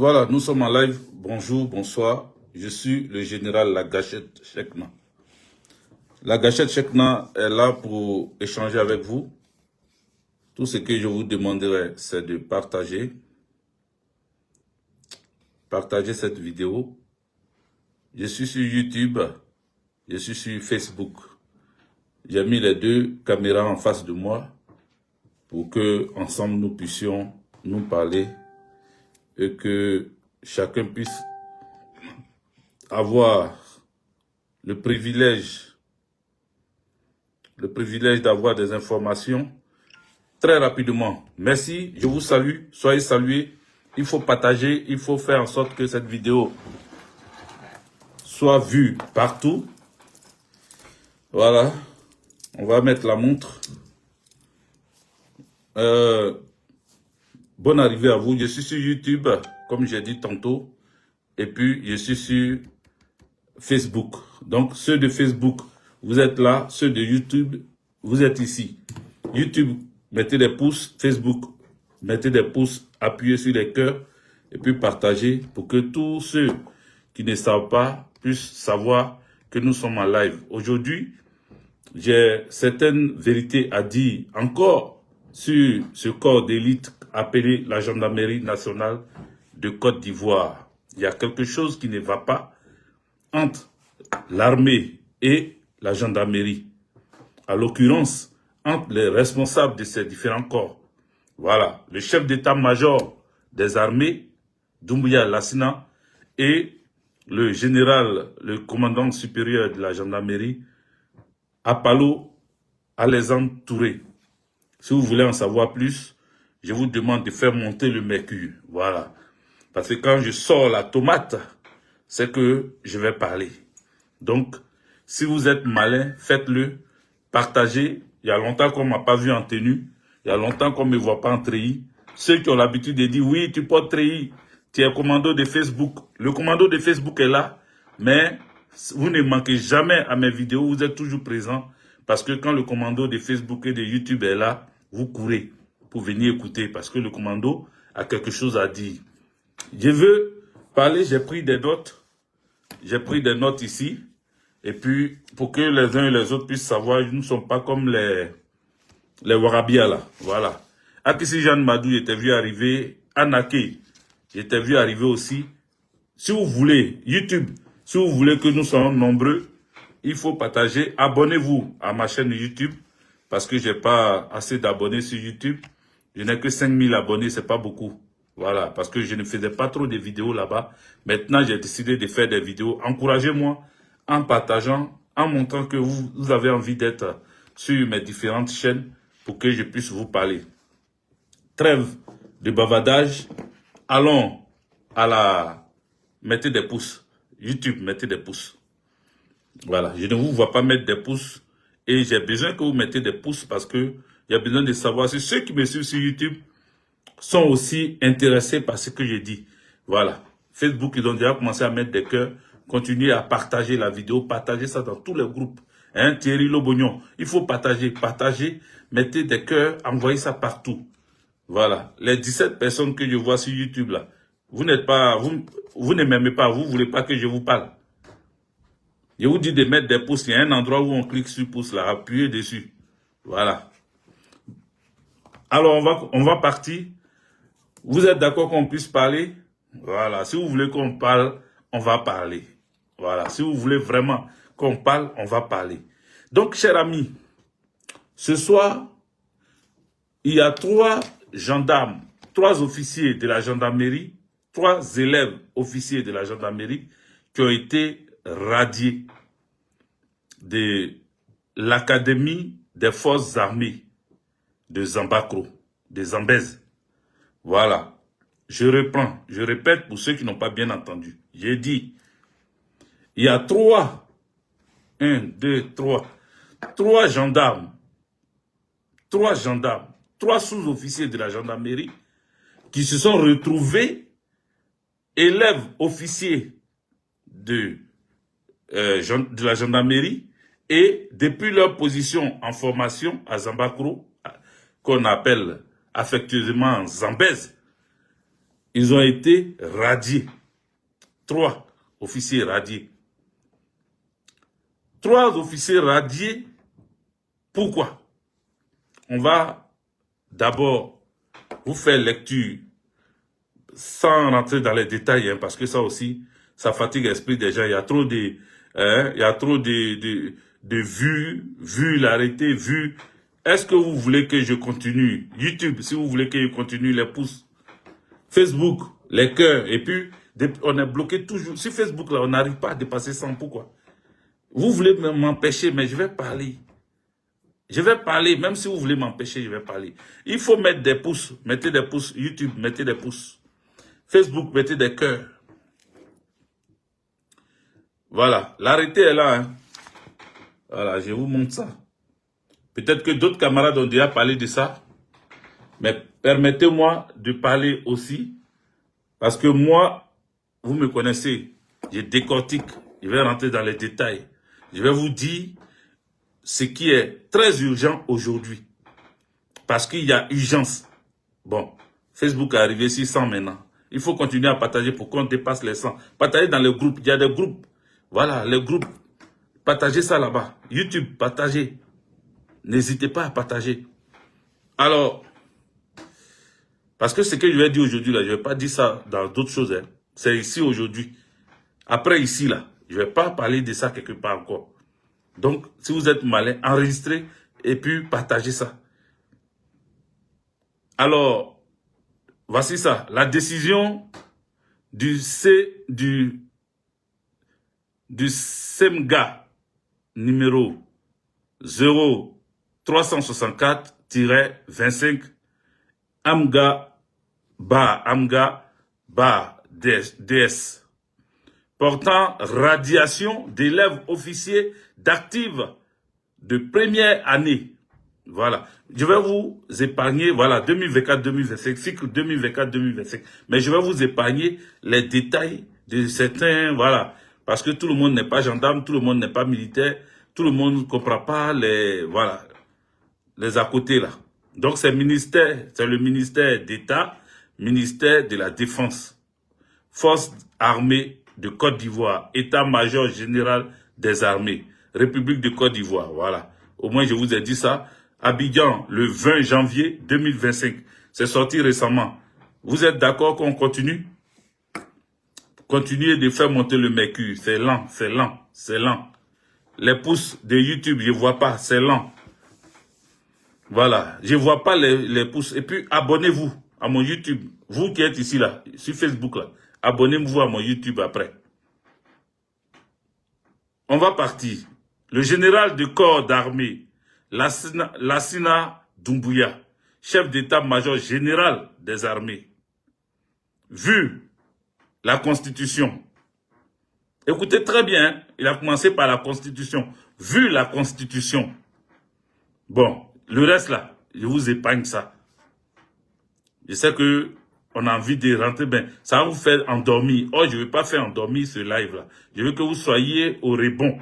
Voilà, nous sommes en live. Bonjour, bonsoir. Je suis le général Lagachette Chekna. Lagachette Chekna est là pour échanger avec vous. Tout ce que je vous demanderai, c'est de partager cette vidéo. Je suis sur YouTube, je suis sur Facebook. J'ai mis les deux caméras en face de moi pour que ensemble nous puissions nous parler et que chacun puisse avoir le privilège d'avoir des informations très rapidement. Merci, je vous salue, soyez salués. Il faut partager, il faut faire en sorte que cette vidéo soit vue partout. Voilà, on va mettre la montre. Bonne arrivée à vous. Je suis sur YouTube, comme j'ai dit tantôt, et puis je suis sur Facebook. Donc ceux de Facebook, vous êtes là. Ceux de YouTube, vous êtes ici. YouTube, mettez des pouces. Facebook, mettez des pouces, appuyez sur les cœurs et puis partagez pour que tous ceux qui ne savent pas puissent savoir que nous sommes en live. Aujourd'hui, j'ai certaines vérités à dire encore sur ce corps d'élite appelé la Gendarmerie nationale de Côte d'Ivoire. Il y a quelque chose qui ne va pas entre l'armée et la gendarmerie. À l'occurrence, entre les responsables de ces différents corps. Voilà, le chef d'état-major des armées, Doumbouya Lassina, et le général, le commandant supérieur de la gendarmerie, Apalo Alexandre Touré. Si vous voulez en savoir plus, je vous demande de faire monter le mercure. Voilà. Parce que quand je sors la tomate, c'est que je vais parler. Donc, si vous êtes malin, faites-le. Partagez. Il y a longtemps qu'on ne m'a pas vu en tenue. Il y a longtemps qu'on ne me voit pas en treillis. Ceux qui ont l'habitude de dire, oui, tu portes treillis. Tu es commando de Facebook. Le commando de Facebook est là. Mais vous ne manquez jamais à mes vidéos. Vous êtes toujours présent. Parce que quand le commando de Facebook et de YouTube est là, vous courez pour venir écouter. Parce que le commando a quelque chose à dire. Je veux parler, j'ai pris des notes. J'ai pris des notes ici. Et puis, pour que les uns et les autres puissent savoir, nous ne sommes pas comme les Warabia là. Voilà. Akissi Jeanne Madou, j'étais vu arriver. Anake, j'étais vu arriver aussi. Si vous voulez, YouTube, si vous voulez que nous soyons nombreux, il faut partager. Abonnez-vous à ma chaîne YouTube. Parce que j'ai pas assez d'abonnés sur YouTube. Je n'ai que 5000 abonnés, c'est pas beaucoup. Voilà, parce que je ne faisais pas trop de vidéos là-bas. Maintenant, j'ai décidé de faire des vidéos. Encouragez-moi en partageant, en montrant que vous avez envie d'être sur mes différentes chaînes pour que je puisse vous parler. Trêve de bavardage. Allons à la... Mettez des pouces. YouTube, mettez des pouces. Voilà, je ne vous vois pas mettre des pouces. Et j'ai besoin que vous mettez des pouces parce que il y a besoin de savoir si ceux qui me suivent sur YouTube sont aussi intéressés par ce que je dis. Voilà. Facebook, ils ont déjà commencé à mettre des cœurs. Continuez à partager la vidéo. Partagez ça dans tous les groupes. Hein, Thierry Lobognon. Il faut partager. Mettez des cœurs. Envoyez ça partout. Voilà. Les 17 personnes que je vois sur YouTube là. Vous n'êtes pas, vous ne m'aimez pas. Vous voulez pas que je vous parle. Je vous dis de mettre des pouces. Il y a un endroit où on clique sur pouce là. Appuyez dessus. Voilà. Alors, on va partir. Vous êtes d'accord qu'on puisse parler? Voilà. Si vous voulez qu'on parle, on va parler. Voilà. Si vous voulez vraiment qu'on parle, on va parler. Donc, chers amis, ce soir, il y a 3 gendarmes, 3 officiers de la gendarmerie, 3 élèves officiers de la gendarmerie qui ont été radiés de l'Académie des forces armées de Zambakro, de Zambèze. Voilà. Je reprends, je répète pour ceux qui n'ont pas bien entendu. J'ai dit, il y a 3 gendarmes, 3 sous-officiers de la gendarmerie qui se sont retrouvés élèves officiers de la gendarmerie et depuis leur position en formation à Zambakro, qu'on appelle affectueusement Zambèze, ils ont été radiés. 3 officiers radiés. 3 officiers radiés. Pourquoi? On va d'abord vous faire lecture sans rentrer dans les détails, hein, parce que ça aussi, ça fatigue l'esprit des gens. Il y a trop de, il y a trop de vues, l'arrêter, vues. Est-ce que vous voulez que je continue? YouTube, si vous voulez que je continue, les pouces. Facebook, les cœurs. Et puis, on est bloqué toujours. Sur Facebook, là, on n'arrive pas à dépasser 100. Pourquoi? Vous voulez m'empêcher, mais je vais parler. Je vais parler, même si vous voulez m'empêcher, je vais parler. Il faut mettre des pouces. Mettez des pouces. YouTube, mettez des pouces. Facebook, mettez des cœurs. Voilà. L'arrêté est là. Hein. Voilà, je vous montre ça. Peut-être que d'autres camarades ont déjà parlé de ça. Mais permettez-moi de parler aussi. Parce que moi, vous me connaissez. Je décortique. Je vais rentrer dans les détails. Je vais vous dire ce qui est très urgent aujourd'hui. Parce qu'il y a urgence. Bon, Facebook est arrivé 600 maintenant. Il faut continuer à partager pour qu'on dépasse les 100. Partagez dans les groupes. Il y a des groupes. Voilà, les groupes. Partagez ça là-bas. YouTube, partagez. N'hésitez pas à partager. Alors, parce que ce que je vais dire aujourd'hui, là, je ne vais pas dire ça dans d'autres choses. Hein. C'est ici aujourd'hui. Après ici, là, je ne vais pas parler de ça quelque part encore. Donc, si vous êtes malin, enregistrez et puis partagez ça. Alors, voici ça. La décision du SEMGA numéro 0364-25 AMGA DS portant radiation d'élèves officiers d'actifs de première année. Voilà. Je vais vous épargner, voilà, 2024-2025, cycle 2024-2025. Mais je vais vous épargner les détails de certains, voilà. Parce que tout le monde n'est pas gendarme, tout le monde n'est pas militaire, tout le monde ne comprend pas les, voilà, les à côté là. Donc c'est le ministère d'État, ministère de la Défense, Forces armées de Côte d'Ivoire, État-major général des armées, République de Côte d'Ivoire, voilà. Au moins je vous ai dit ça. Abidjan, le 20 janvier 2025. C'est sorti récemment. Vous êtes d'accord qu'on continue? Continuez de faire monter le mercure. C'est lent, c'est lent, c'est lent. Les pouces de YouTube, je ne vois pas, c'est lent. Voilà, je ne vois pas les pouces. Et puis, abonnez-vous à mon YouTube. Vous qui êtes ici, là, sur Facebook, là. Abonnez-vous à mon YouTube après. On va partir. Le général de corps d'armée, Lassina Doumbouya, chef d'état-major général des armées, vu la Constitution. Écoutez très bien, hein, il a commencé par la Constitution. Vu la Constitution. Bon, le reste là, je vous épargne ça. Je sais que on a envie de rentrer, ben, ça va vous faire endormir. Oh, je ne veux pas faire endormir ce live là. Je veux que vous soyez au rebond.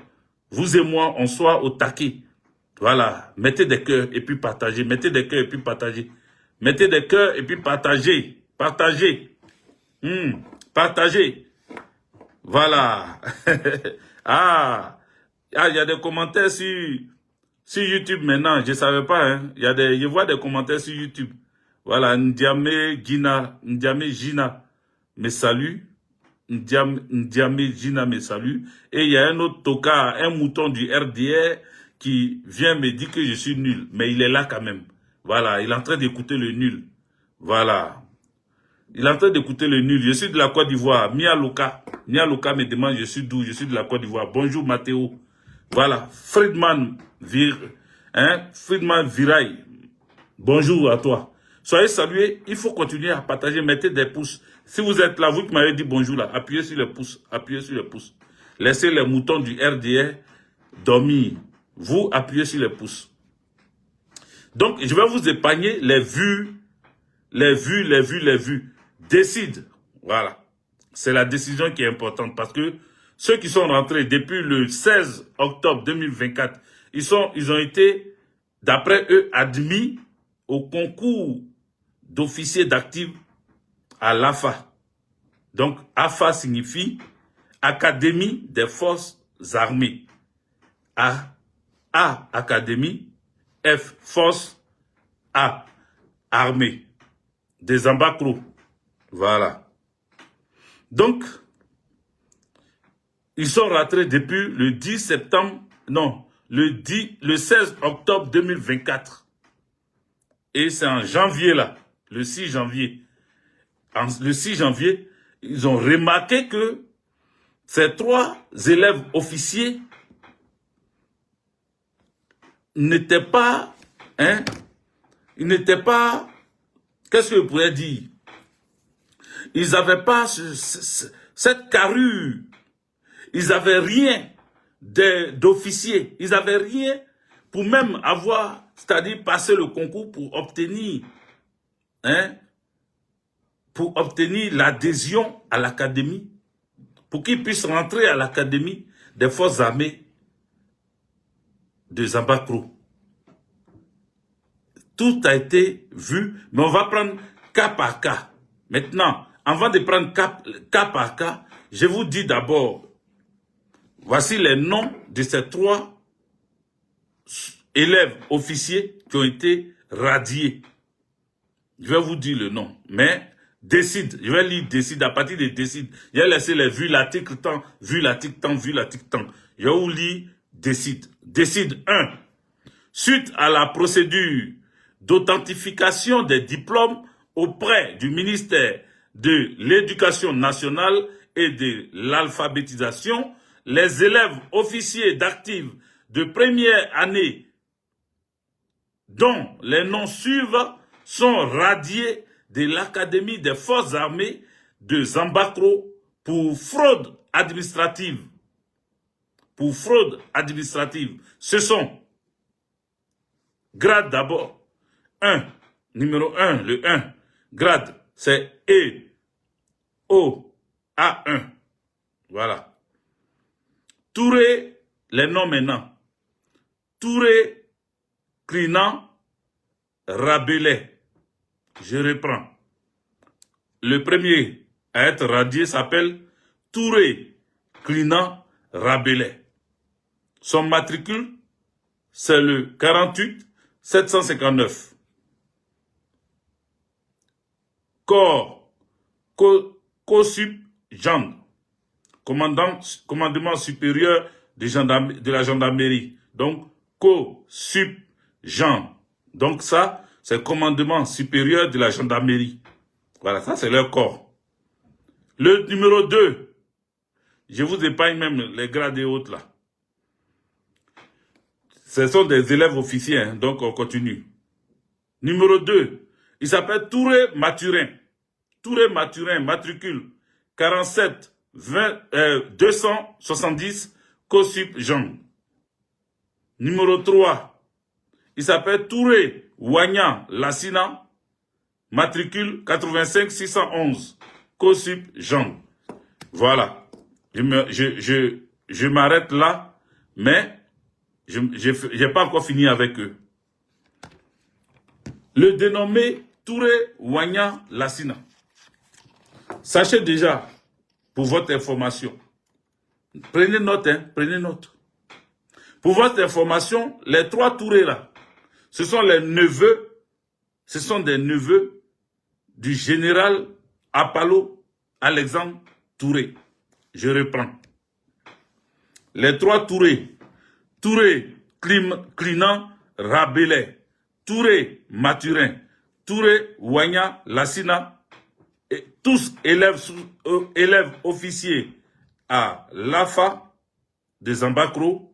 Vous et moi, on soit au taquet. Voilà, mettez des cœurs et puis partagez. Mettez des cœurs et puis partagez. Mettez des cœurs et puis partagez. Partagez. Partagez. Voilà. Ah, il y a des commentaires sur YouTube maintenant. Je ne savais pas. Hein. Je vois des commentaires sur YouTube. Voilà, Ndiame Gina me salue. Ndiame Gina me salue. Et il y a un autre toka, un mouton du RDR qui vient me dire que je suis nul. Mais il est là quand même. Voilà, il est en train d'écouter le nul. Voilà. Il est en train d'écouter le nul. Je suis de la Côte d'Ivoire. Mia Loka me demande je suis d'où. Je suis de la Côte d'Ivoire. Bonjour Mathéo. Voilà. Friedman Virail. Bonjour à toi. Soyez salués. Il faut continuer à partager. Mettez des pouces. Si vous êtes là, vous qui m'avez dit bonjour là, appuyez sur les pouces. Appuyez sur les pouces. Laissez les moutons du RDR dormir. Vous appuyez sur les pouces. Donc, je vais vous épargner les vues. Décide. Voilà. C'est la décision qui est importante parce que ceux qui sont rentrés depuis le 16 octobre 2024, ils ont été, d'après eux, admis au concours d'officiers d'actifs à l'AFA. Donc, AFA signifie Académie des Forces Armées. A, Académie, F, Force, A, Armée. Des Ambacro. Voilà. Donc, ils sont rentrés depuis le 10 septembre, non, le 16 octobre 2024. Et c'est en janvier là, le 6 janvier. Le 6 janvier, ils ont remarqué que ces 3 élèves officiers n'étaient pas, ils n'étaient pas, qu'est-ce que je pourrais dire? Ils n'avaient pas cette carrure. Ils n'avaient rien d'officier. Ils n'avaient rien pour même avoir, c'est-à-dire passer le concours pour obtenir, l'adhésion à l'académie, pour qu'ils puissent rentrer à l'académie des forces armées de Zambacro. Tout a été vu, mais on va prendre cas par cas. Maintenant, avant de prendre cas par cas, je vous dis d'abord, voici les noms de ces 3 élèves officiers qui ont été radiés. Je vais vous dire le nom, mais décide, je vais lire décide, à partir de décide. Je vais laisser les vues, l'article temps, vu l'article temps, vu l'article temps. Je vais vous lire décide. Décide 1. Suite à la procédure d'authentification des diplômes auprès du ministère de l'Éducation nationale et de l'alphabétisation, les élèves officiers d'actifs de première année dont les noms suivent sont radiés de l'Académie des Forces Armées de Zambacro pour fraude administrative. Pour fraude administrative. Ce sont, grade d'abord, 1, numéro 1, le 1, grade, c'est A1. Voilà. Touré, les noms maintenant. Touré, Clinan, Rabelais. Je reprends. Le premier à être radié s'appelle Touré, Clinan, Rabelais. Son matricule, c'est le 48 759. Corps, COSUP, Jean, commandement supérieur de la gendarmerie. Donc, COSUP, Jean. Donc ça, c'est commandement supérieur de la gendarmerie. Voilà, ça c'est leur corps. Le numéro 2, je vous épargne même les grades et autres là. Ce sont des élèves officiers, hein, donc on continue. Numéro 2, il s'appelle Touré Mathurin. Touré Mathurin, matricule 47 270, COSUP Jean. Numéro 3, il s'appelle Touré Wagnan Lassina, matricule 85 611, COSUP Jean. Voilà. Je m'arrête là, mais je n'ai pas encore fini avec eux. Le dénommé Touré Wagnan Lassina. Sachez déjà, pour votre information, prenez note, prenez note. Pour votre information, les 3 Tourés là, ce sont des neveux du général Apollo Alexandre Touré. Je reprends. Les 3 Tourés, Touré Clinan Rabelais, Touré Mathurin, Touré Wagnan Lassina, et tous élèves officiers à l'AFA de Zambacro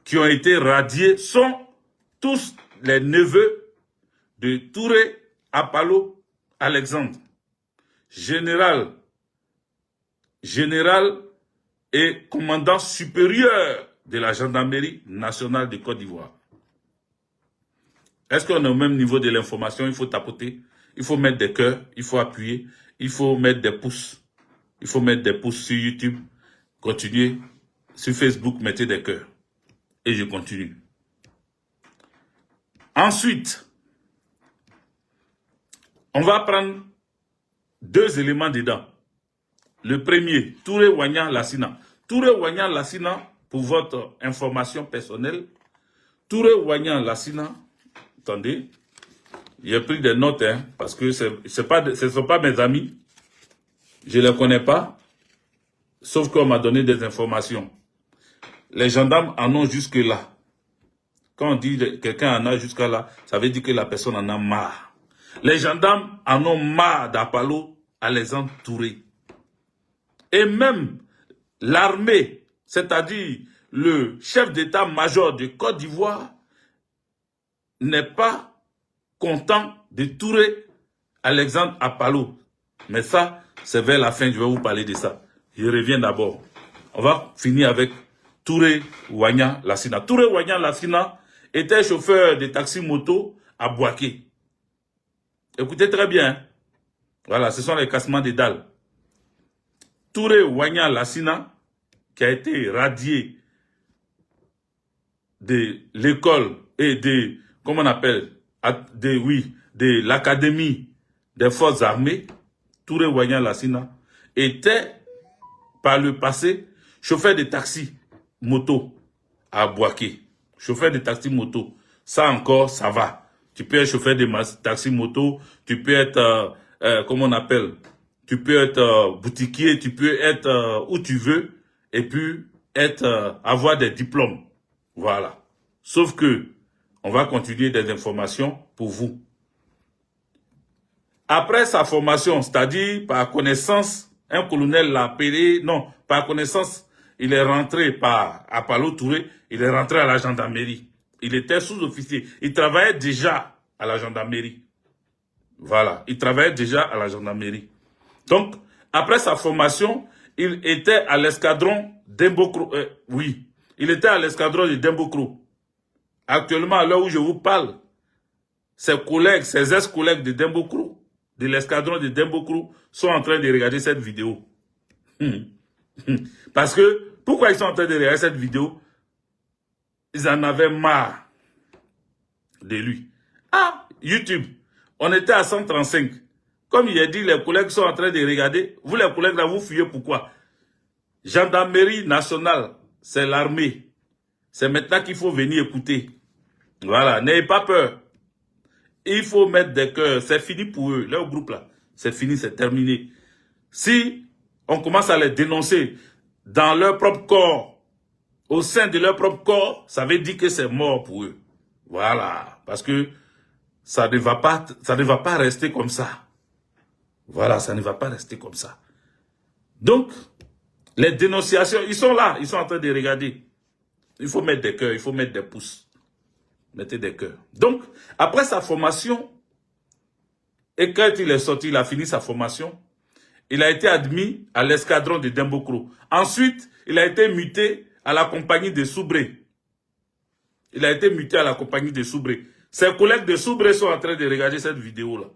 qui ont été radiés sont tous les neveux de Touré Apollo Alexandre, général et commandant supérieur de la gendarmerie nationale de Côte d'Ivoire. Est-ce qu'on est au même niveau de l'information? Il faut tapoter, il faut mettre des cœurs, il faut appuyer, il faut mettre des pouces. Il faut mettre des pouces sur YouTube, continuez. Sur Facebook, mettez des cœurs. Et je continue. Ensuite, on va prendre 2 éléments dedans. Le premier, Touré Wagnan Lassina. Touré Wagnan Lassina, pour votre information personnelle, Touré Wagnan Lassina, attendez, j'ai pris des notes, hein, parce que ce ne sont pas mes amis. Je ne les connais pas, sauf qu'on m'a donné des informations. Les gendarmes en ont jusque-là. Quand on dit que quelqu'un en a jusqu'à là, ça veut dire que la personne en a marre. Les gendarmes en ont marre d'Apalo à les entourer. Et même l'armée, c'est-à-dire le chef d'état-major de Côte d'Ivoire, n'est pas content de tourer Alexandre Apalo. Mais ça, c'est vers la fin, je vais vous parler de ça. Je reviens d'abord. On va finir avec Touré Wagnan Lassina. Touré Wagnan Lassina était chauffeur de taxi-moto à Bouaké. Écoutez très bien. Hein? Voilà, ce sont les cassements des dalles. Touré Wagnan Lassina, qui a été radié de l'école et de, comment on appelle, de l'académie des forces armées, Touré Wagnan Lassina, était par le passé chauffeur de taxi moto à Bouaké. Chauffeur de taxi moto. Ça encore, ça va. Tu peux être chauffeur de taxi moto, tu peux être, comment on appelle, tu peux être boutiquier, tu peux être où tu veux, et puis être, avoir des diplômes. Voilà. Sauf que, on va continuer des informations pour vous. Après sa formation, c'est-à-dire par connaissance, un colonel l'a appelé, non, par connaissance, il est rentré par Apalo Touré, il est rentré à la gendarmerie. Il était sous-officier. Il travaillait déjà à la gendarmerie. Voilà, il travaillait déjà à la gendarmerie. Donc, après sa formation, il était à l'escadron d'Embokro. Oui, il était à l'escadron de Dembokro. Actuellement, à l'heure où je vous parle, ses collègues, ses ex-collègues de Dembokro, de l'escadron de Dembokro, sont en train de regarder cette vidéo. Parce que, pourquoi ils sont en train de regarder cette vidéo? Ils en avaient marre de lui. Ah, YouTube, on était à 135. Comme il a dit, les collègues sont en train de regarder. Vous, les collègues, là, vous fuyez pourquoi? Gendarmerie nationale, c'est l'armée. C'est maintenant qu'il faut venir écouter. Voilà, n'ayez pas peur. Il faut mettre des cœurs. C'est fini pour eux. Leur groupe, là, c'est fini, c'est terminé. Si on commence à les dénoncer dans leur propre corps, au sein de leur propre corps, ça veut dire que c'est mort pour eux. Voilà. Parce que ça ne va pas rester comme ça. Voilà, ça ne va pas rester comme ça. Donc, les dénonciations, ils sont là, ils sont en train de regarder. Il faut mettre des cœurs, il faut mettre des pouces. Mettez des cœurs. Donc, après sa formation, et quand il est sorti, il a fini sa formation, il a été admis à l'escadron de Dembokro. Ensuite, il a été muté à la compagnie de Soubré. Il a été muté à la compagnie de Soubré. Ses collègues de Soubré sont en train de regarder cette vidéo-là.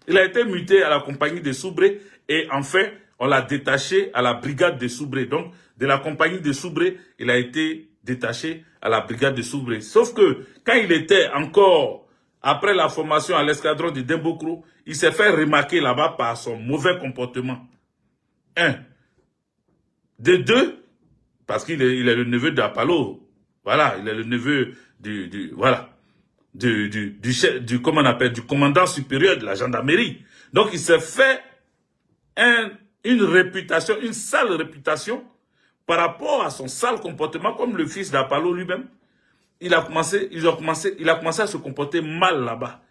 Il a été muté à la compagnie de Soubré et enfin, on l'a détaché à la brigade de Soubré. Donc, de la compagnie de Soubré, il a été détaché à la brigade de Soubré. Sauf que, quand il était encore, après la formation à l'escadron de Dembokro, il s'est fait remarquer là-bas par son mauvais comportement. De deux, parce qu'il est le neveu d'Apalo. Voilà, il est le neveu du commandant supérieur de la gendarmerie. Donc, il s'est fait une réputation, une sale réputation par rapport à son sale comportement, comme le fils d'Apalo lui-même. Il a commencé à se comporter mal là-bas.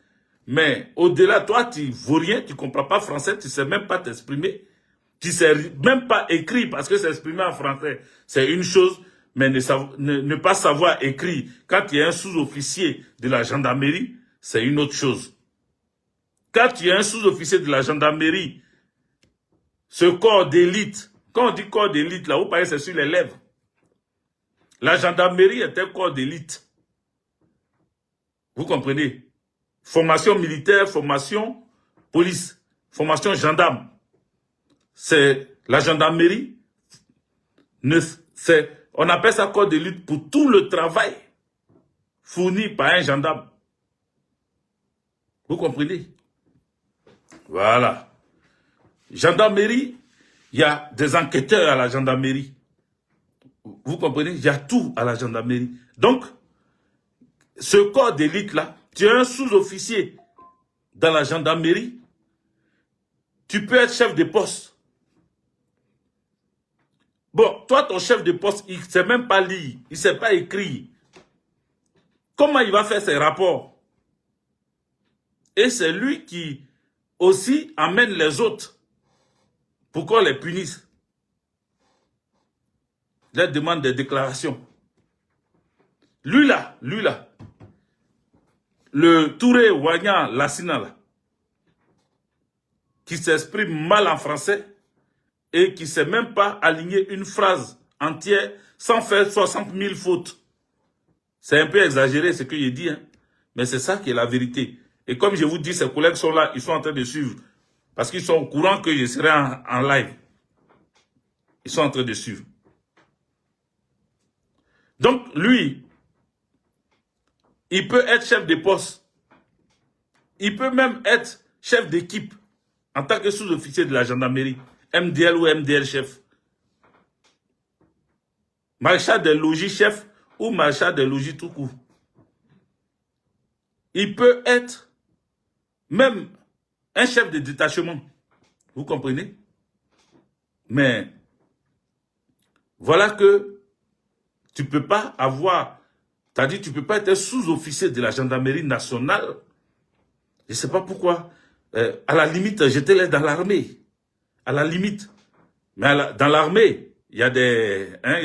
Mais au-delà, toi, tu vaux rien, tu comprends pas français, tu sais même pas t'exprimer. Tu sais même pas écrire, parce que s'exprimer en français, c'est une chose, mais ne pas savoir écrire quand tu es un sous-officier de la gendarmerie, c'est une autre chose. Quand tu es un sous-officier de la gendarmerie, ce corps d'élite, quand on dit corps d'élite, là, vous parlez, c'est sur les lèvres. La gendarmerie est un corps d'élite. Vous comprenez? Formation militaire, formation police, formation gendarme. C'est la gendarmerie. On appelle ça corps d'élite pour tout le travail fourni par un gendarme. Vous comprenez? Voilà. Gendarmerie, il y a des enquêteurs à la gendarmerie. Vous comprenez? Il y a tout à la gendarmerie. Donc, ce corps d'élite-là, tu es un sous-officier dans la gendarmerie, tu peux être chef de poste. Bon, toi, ton chef de poste, il ne sait même pas lire, il ne sait pas écrire. Comment il va faire ses rapports? Et c'est lui qui aussi amène les autres pour qu'on les punisse. Il leur demande des déclarations. Lui là, le Touré Wanya Lassina là, qui s'exprime mal en français et qui ne sait même pas aligner une phrase entière sans faire 60 000 fautes. C'est un peu exagéré ce que j'ai dit, hein, mais c'est ça qui est la vérité. Et comme je vous dis, ses collègues sont là, ils sont en train de suivre. Parce qu'ils sont au courant que je serai en live. Ils sont en train de suivre. Donc, lui, il peut être chef de poste. Il peut même être chef d'équipe en tant que sous-officier de la gendarmerie. MDL ou MDL chef. Maréchal des logis chef ou maréchal des logis tout court. Il peut être même un chef de détachement. Vous comprenez? Mais voilà que tu ne peux pas avoir, c'est-à-dire tu ne peux pas être sous-officier de la gendarmerie nationale. Je ne sais pas pourquoi. À la limite, j'étais dans l'armée. À la limite. Mais dans l'armée, il y a des, il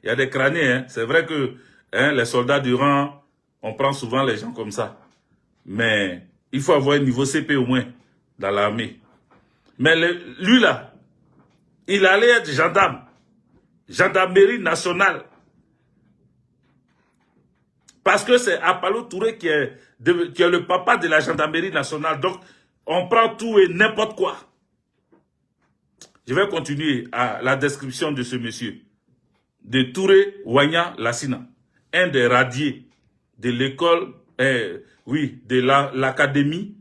y a des crâniers. Hein. C'est vrai que les soldats du rang, on prend souvent les gens comme ça. Mais il faut avoir un niveau CP au moins dans l'armée. Mais lui là, il allait être gendarme. Gendarmerie nationale. Parce que c'est Apollo Touré qui est le papa de la gendarmerie nationale. Donc, on prend tout et n'importe quoi. Je vais continuer à la description de ce monsieur. De Touré Wanya Lassina. Un des radiés de l'école, de l'académie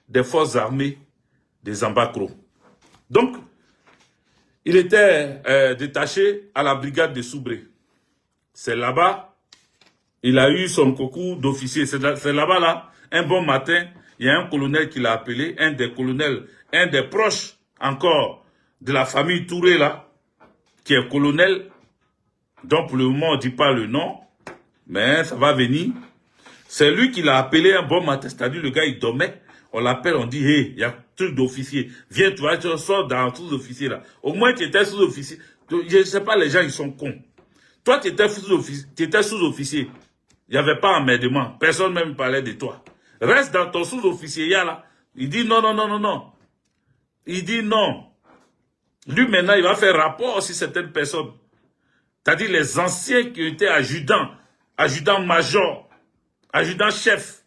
des forces armées des Zambakro. Donc, il était détaché à la brigade de Soubré. C'est là-bas. Il a eu son concours d'officier. C'est là-bas, là, un bon matin, il y a un colonel qui l'a appelé, un des colonels, un des proches encore de la famille Touré, là, qui est colonel, dont pour le moment, on ne dit pas le nom, mais ça va venir. C'est lui qui l'a appelé un bon matin, c'est-à-dire le gars, il dormait, on l'appelle, on dit, hey, il y a un truc d'officier, viens, tu sors dans un sous-officier, là. Au moins, tu étais sous-officier. Je ne sais pas, les gens, ils sont cons. Toi, tu étais sous-officier. Il n'y avait pas emmerdement. Personne même parlait de toi. Reste dans ton sous-officier là. Il dit non, non, non, non, non. Il dit non. Lui, maintenant, il va faire rapport sur certaines personnes. C'est-à-dire les anciens qui étaient adjudants, adjudants-major, adjudants-chefs.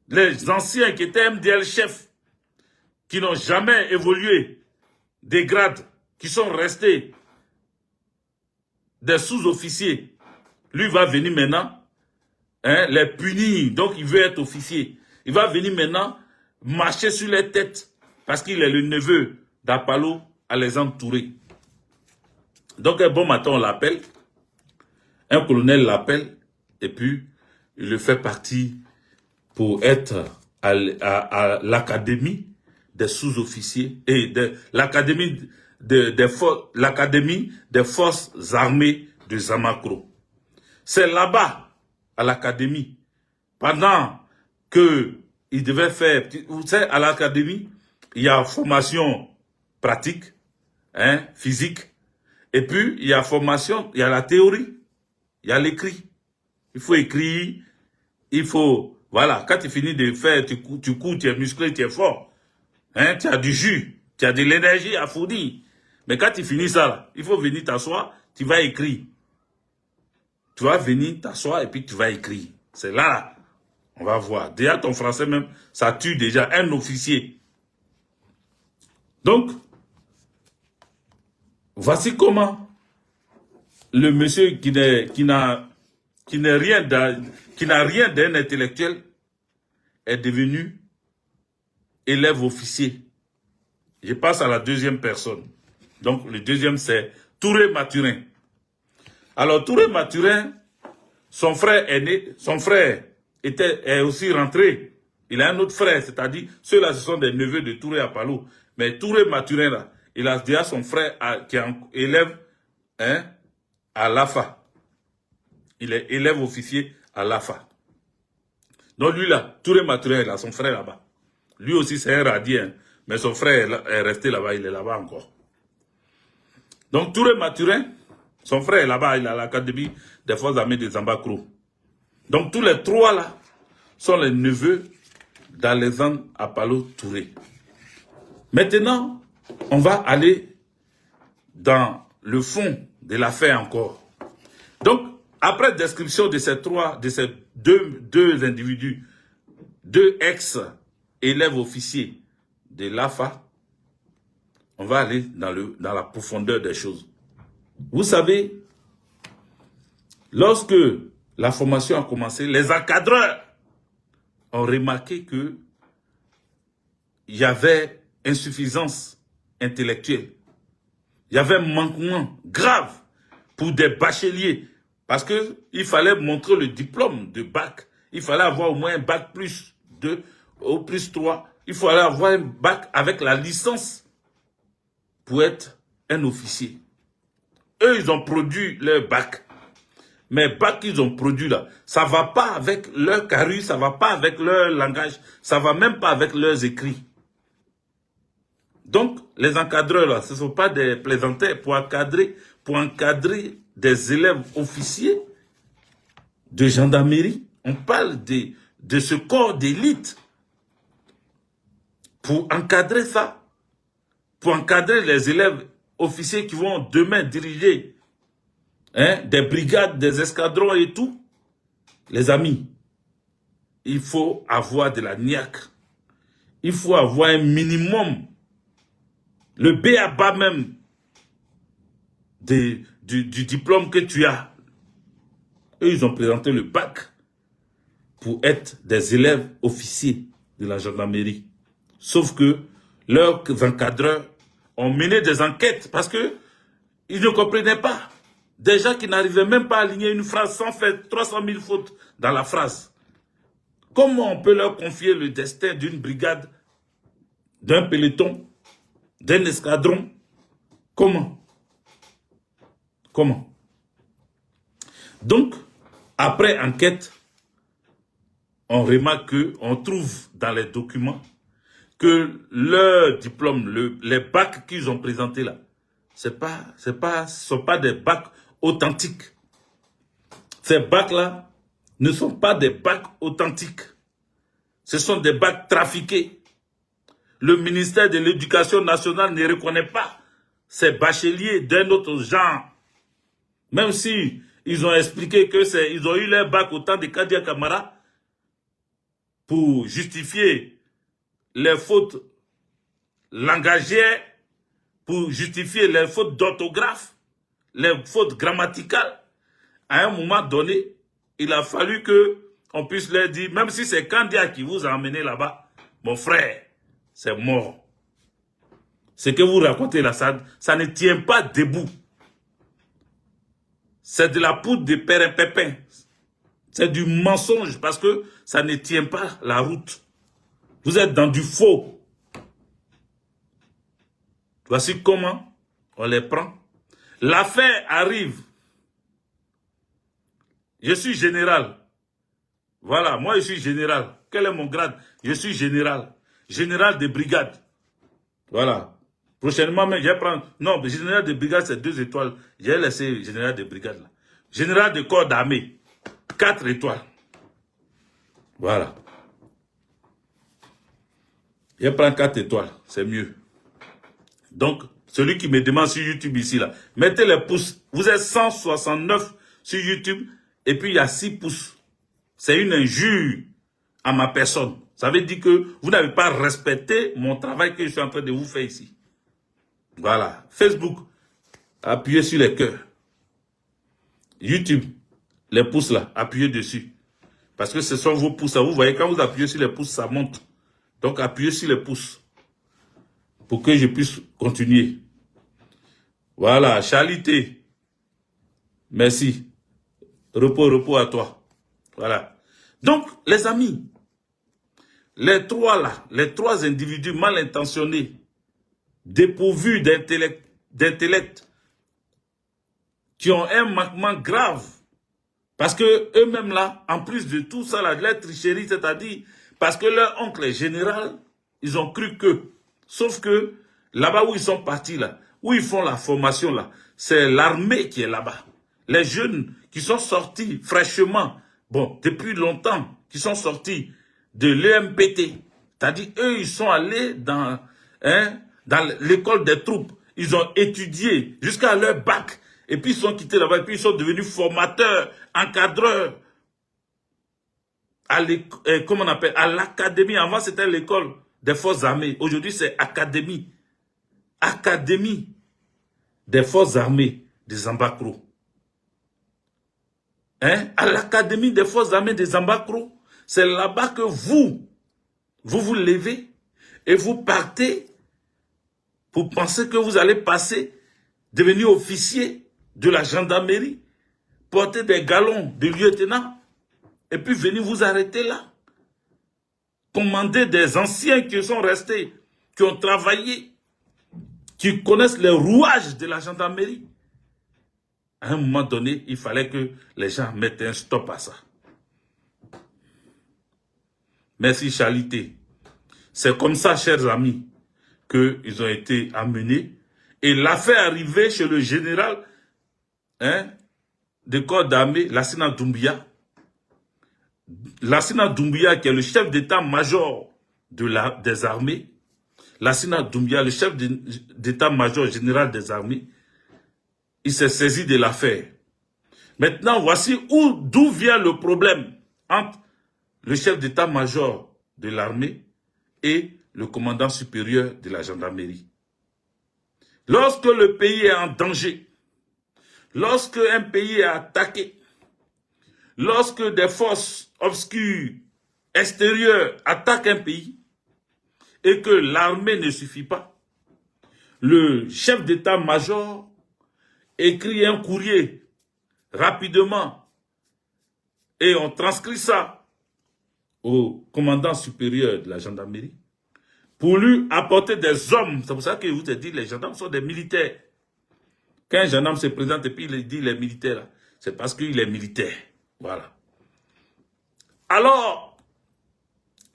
Les anciens qui étaient MDL chefs, qui n'ont jamais évolué des grades, qui sont restés des sous-officiers. Lui va venir maintenant les punir. Donc, il veut être officier. Il va venir maintenant marcher sur les têtes parce qu'il est le neveu d'Apollo Alexandre Touré. Donc, un bon matin, on l'appelle. Un colonel l'appelle et puis il le fait partie pour être à l'académie des sous-officiers et de l'académie des forces armées de Zamakro. C'est là-bas, à l'académie, pendant que il devait faire, vous savez, à l'académie, il y a formation pratique, physique, et puis il y a formation, il y a la théorie, il y a l'écrit. Il faut écrire, il faut, voilà, quand tu finis de faire, tu cours, tu es musclé, tu es fort, tu as du jus, tu as de l'énergie à fournir. Mais quand tu finis ça, là, il faut venir t'asseoir, tu vas écrire. Tu vas venir t'asseoir et puis tu vas écrire. C'est là, on va voir. Déjà, ton français même, ça tue déjà un officier. Donc, voici comment le monsieur qui n'a rien d'un intellectuel est devenu élève officier. Je passe à la deuxième personne. Donc, le deuxième, c'est Touré Mathurin. Alors, Touré Mathurin, son frère est aussi rentré. Il a un autre frère, c'est-à-dire, ceux-là, ce sont des neveux de Touré Apalo. Mais Touré Mathurin, là, il a déjà son frère qui est élève à l'AFA. Il est élève officier à l'AFA. Donc, lui, là, Touré Mathurin, il a son frère là-bas. Lui aussi, c'est un radié, hein, mais son frère est resté là-bas, il est là-bas encore. Donc, Touré Mathurin, son frère est là-bas, il est à l'Académie des Forces armées de Zambakro. Donc, tous les trois là sont les neveux d'Alexandre Apalo Touré. Maintenant, on va aller dans le fond de l'affaire encore. Donc, après description de ces deux individus, deux ex-élèves officiers de l'AFA, on va aller dans la profondeur des choses. Vous savez, lorsque la formation a commencé, les encadreurs ont remarqué que il y avait insuffisance intellectuelle. Il y avait un manquement grave pour des bacheliers. Parce qu'il fallait montrer le diplôme de bac. Il fallait avoir au moins un bac plus 2 ou plus 3. Il fallait avoir un bac avec la licence pour être un officier. Eux, ils ont produit leur bac. Mais bac qu'ils ont produit là, ça ne va pas avec leur carrure, ça ne va pas avec leur langage, ça ne va même pas avec leurs écrits. Donc, les encadreurs là, ce ne sont pas des plaisantaires pour encadrer des élèves officiers de gendarmerie. On parle de ce corps d'élite. Pour encadrer ça, pour encadrer les élèves officiers qui vont demain diriger des brigades, des escadrons et tout, les amis, il faut avoir de la niaque. Il faut avoir un minimum, le b.a.-ba même du diplôme que tu as. Eux, ils ont présenté le bac pour être des élèves officiers de la gendarmerie. Sauf que leurs encadreurs ont mené des enquêtes parce que ils ne comprenaient pas. Des gens qui n'arrivaient même pas à aligner une phrase sans faire 300 000 fautes dans la phrase. Comment on peut leur confier le destin d'une brigade, d'un peloton, d'un escadron? Comment? Comment? Donc, après enquête, on remarque qu'on trouve dans les documents que leur diplôme, les bacs qu'ils ont présentés là, ce ne sont pas des bacs authentiques. Ces bacs-là ne sont pas des bacs authentiques. Ce sont des bacs trafiqués. Le ministère de l'Éducation nationale ne reconnaît pas ces bacheliers d'un autre genre. Même si ils ont expliqué qu'ils ont eu leur bac au temps de Kadia Camara pour justifier les fautes langagières, pour justifier les fautes d'orthographe, les fautes grammaticales. À un moment donné, il a fallu qu'on puisse leur dire, même si c'est Kandia qui vous a emmené là-bas, mon frère, c'est mort. Ce que vous racontez là, ça ne tient pas debout. C'est de la poudre de pépin. C'est du mensonge parce que ça ne tient pas la route. Vous êtes dans du faux. Voici comment on les prend. L'affaire arrive. Je suis général. Voilà, moi je suis général. Quel est mon grade? Je suis général. Général de brigade. Voilà. Prochainement, je vais prendre... Non, général de brigade, c'est 2 étoiles. J'ai laissé général de brigade là. Général de corps d'armée, 4 étoiles. Voilà. Je prends 4 étoiles, c'est mieux. Donc, celui qui me demande sur YouTube ici, là, mettez les pouces. Vous êtes 169 sur YouTube et puis il y a 6 pouces. C'est une injure à ma personne. Ça veut dire que vous n'avez pas respecté mon travail que je suis en train de vous faire ici. Voilà. Facebook, appuyez sur les cœurs. YouTube, les pouces là, appuyez dessus. Parce que ce sont vos pouces. Vous voyez, quand vous appuyez sur les pouces, ça monte. Donc, appuyez sur les pouces pour que je puisse continuer. Voilà, Charité. Merci. Repos à toi. Voilà. Donc, les amis, les trois là, les trois individus mal intentionnés, dépourvus d'intellect, qui ont un manquement grave, parce que eux-mêmes là, en plus de tout ça là, de la tricherie, c'est-à-dire, parce que leur oncle est général, ils ont cru que, sauf que, là-bas où ils sont partis là, où ils font la formation là, c'est l'armée qui est là-bas. Les jeunes qui sont sortis fraîchement, bon, depuis longtemps, qui sont sortis de l'EMPT, c'est-à-dire, eux, ils sont allés dans l'école des troupes, ils ont étudié jusqu'à leur bac, et puis ils sont quittés là-bas, et puis ils sont devenus formateurs, encadreurs, comment on appelle, à l'académie. Avant, c'était l'école des forces armées. Aujourd'hui, c'est académie. Académie des forces armées des Ambakro. À l'académie des forces armées des Ambakro, c'est là-bas que vous levez et vous partez pour penser que vous allez passer, devenir officier de la gendarmerie, porter des galons de lieutenant, et puis venir vous arrêter là. Commander des anciens qui sont restés, qui ont travaillé, qui connaissent les rouages de la gendarmerie. À un moment donné, il fallait que les gens mettent un stop à ça. Merci, Charité. C'est comme ça, chers amis, qu'ils ont été amenés. Et l'affaire arrivée chez le général de corps d'armée, Lassina Doumbouya. Lassina Doumbouya, qui est le chef d'état-major des armées. Lassina Doumbouya, le chef d'état-major général des armées, il s'est saisi de l'affaire. Maintenant, voici d'où vient le problème entre le chef d'état-major de l'armée et le commandant supérieur de la gendarmerie. Lorsque le pays est en danger, lorsque un pays est attaqué, lorsque des forces obscures extérieures attaquent un pays et que l'armée ne suffit pas, le chef d'état-major écrit un courrier rapidement et on transcrit ça au commandant supérieur de la gendarmerie pour lui apporter des hommes. C'est pour ça que je vous ai dit, les gendarmes sont des militaires. Quand un gendarme se présente et puis il dit les militaires, c'est parce qu'il est militaire. Voilà. Alors,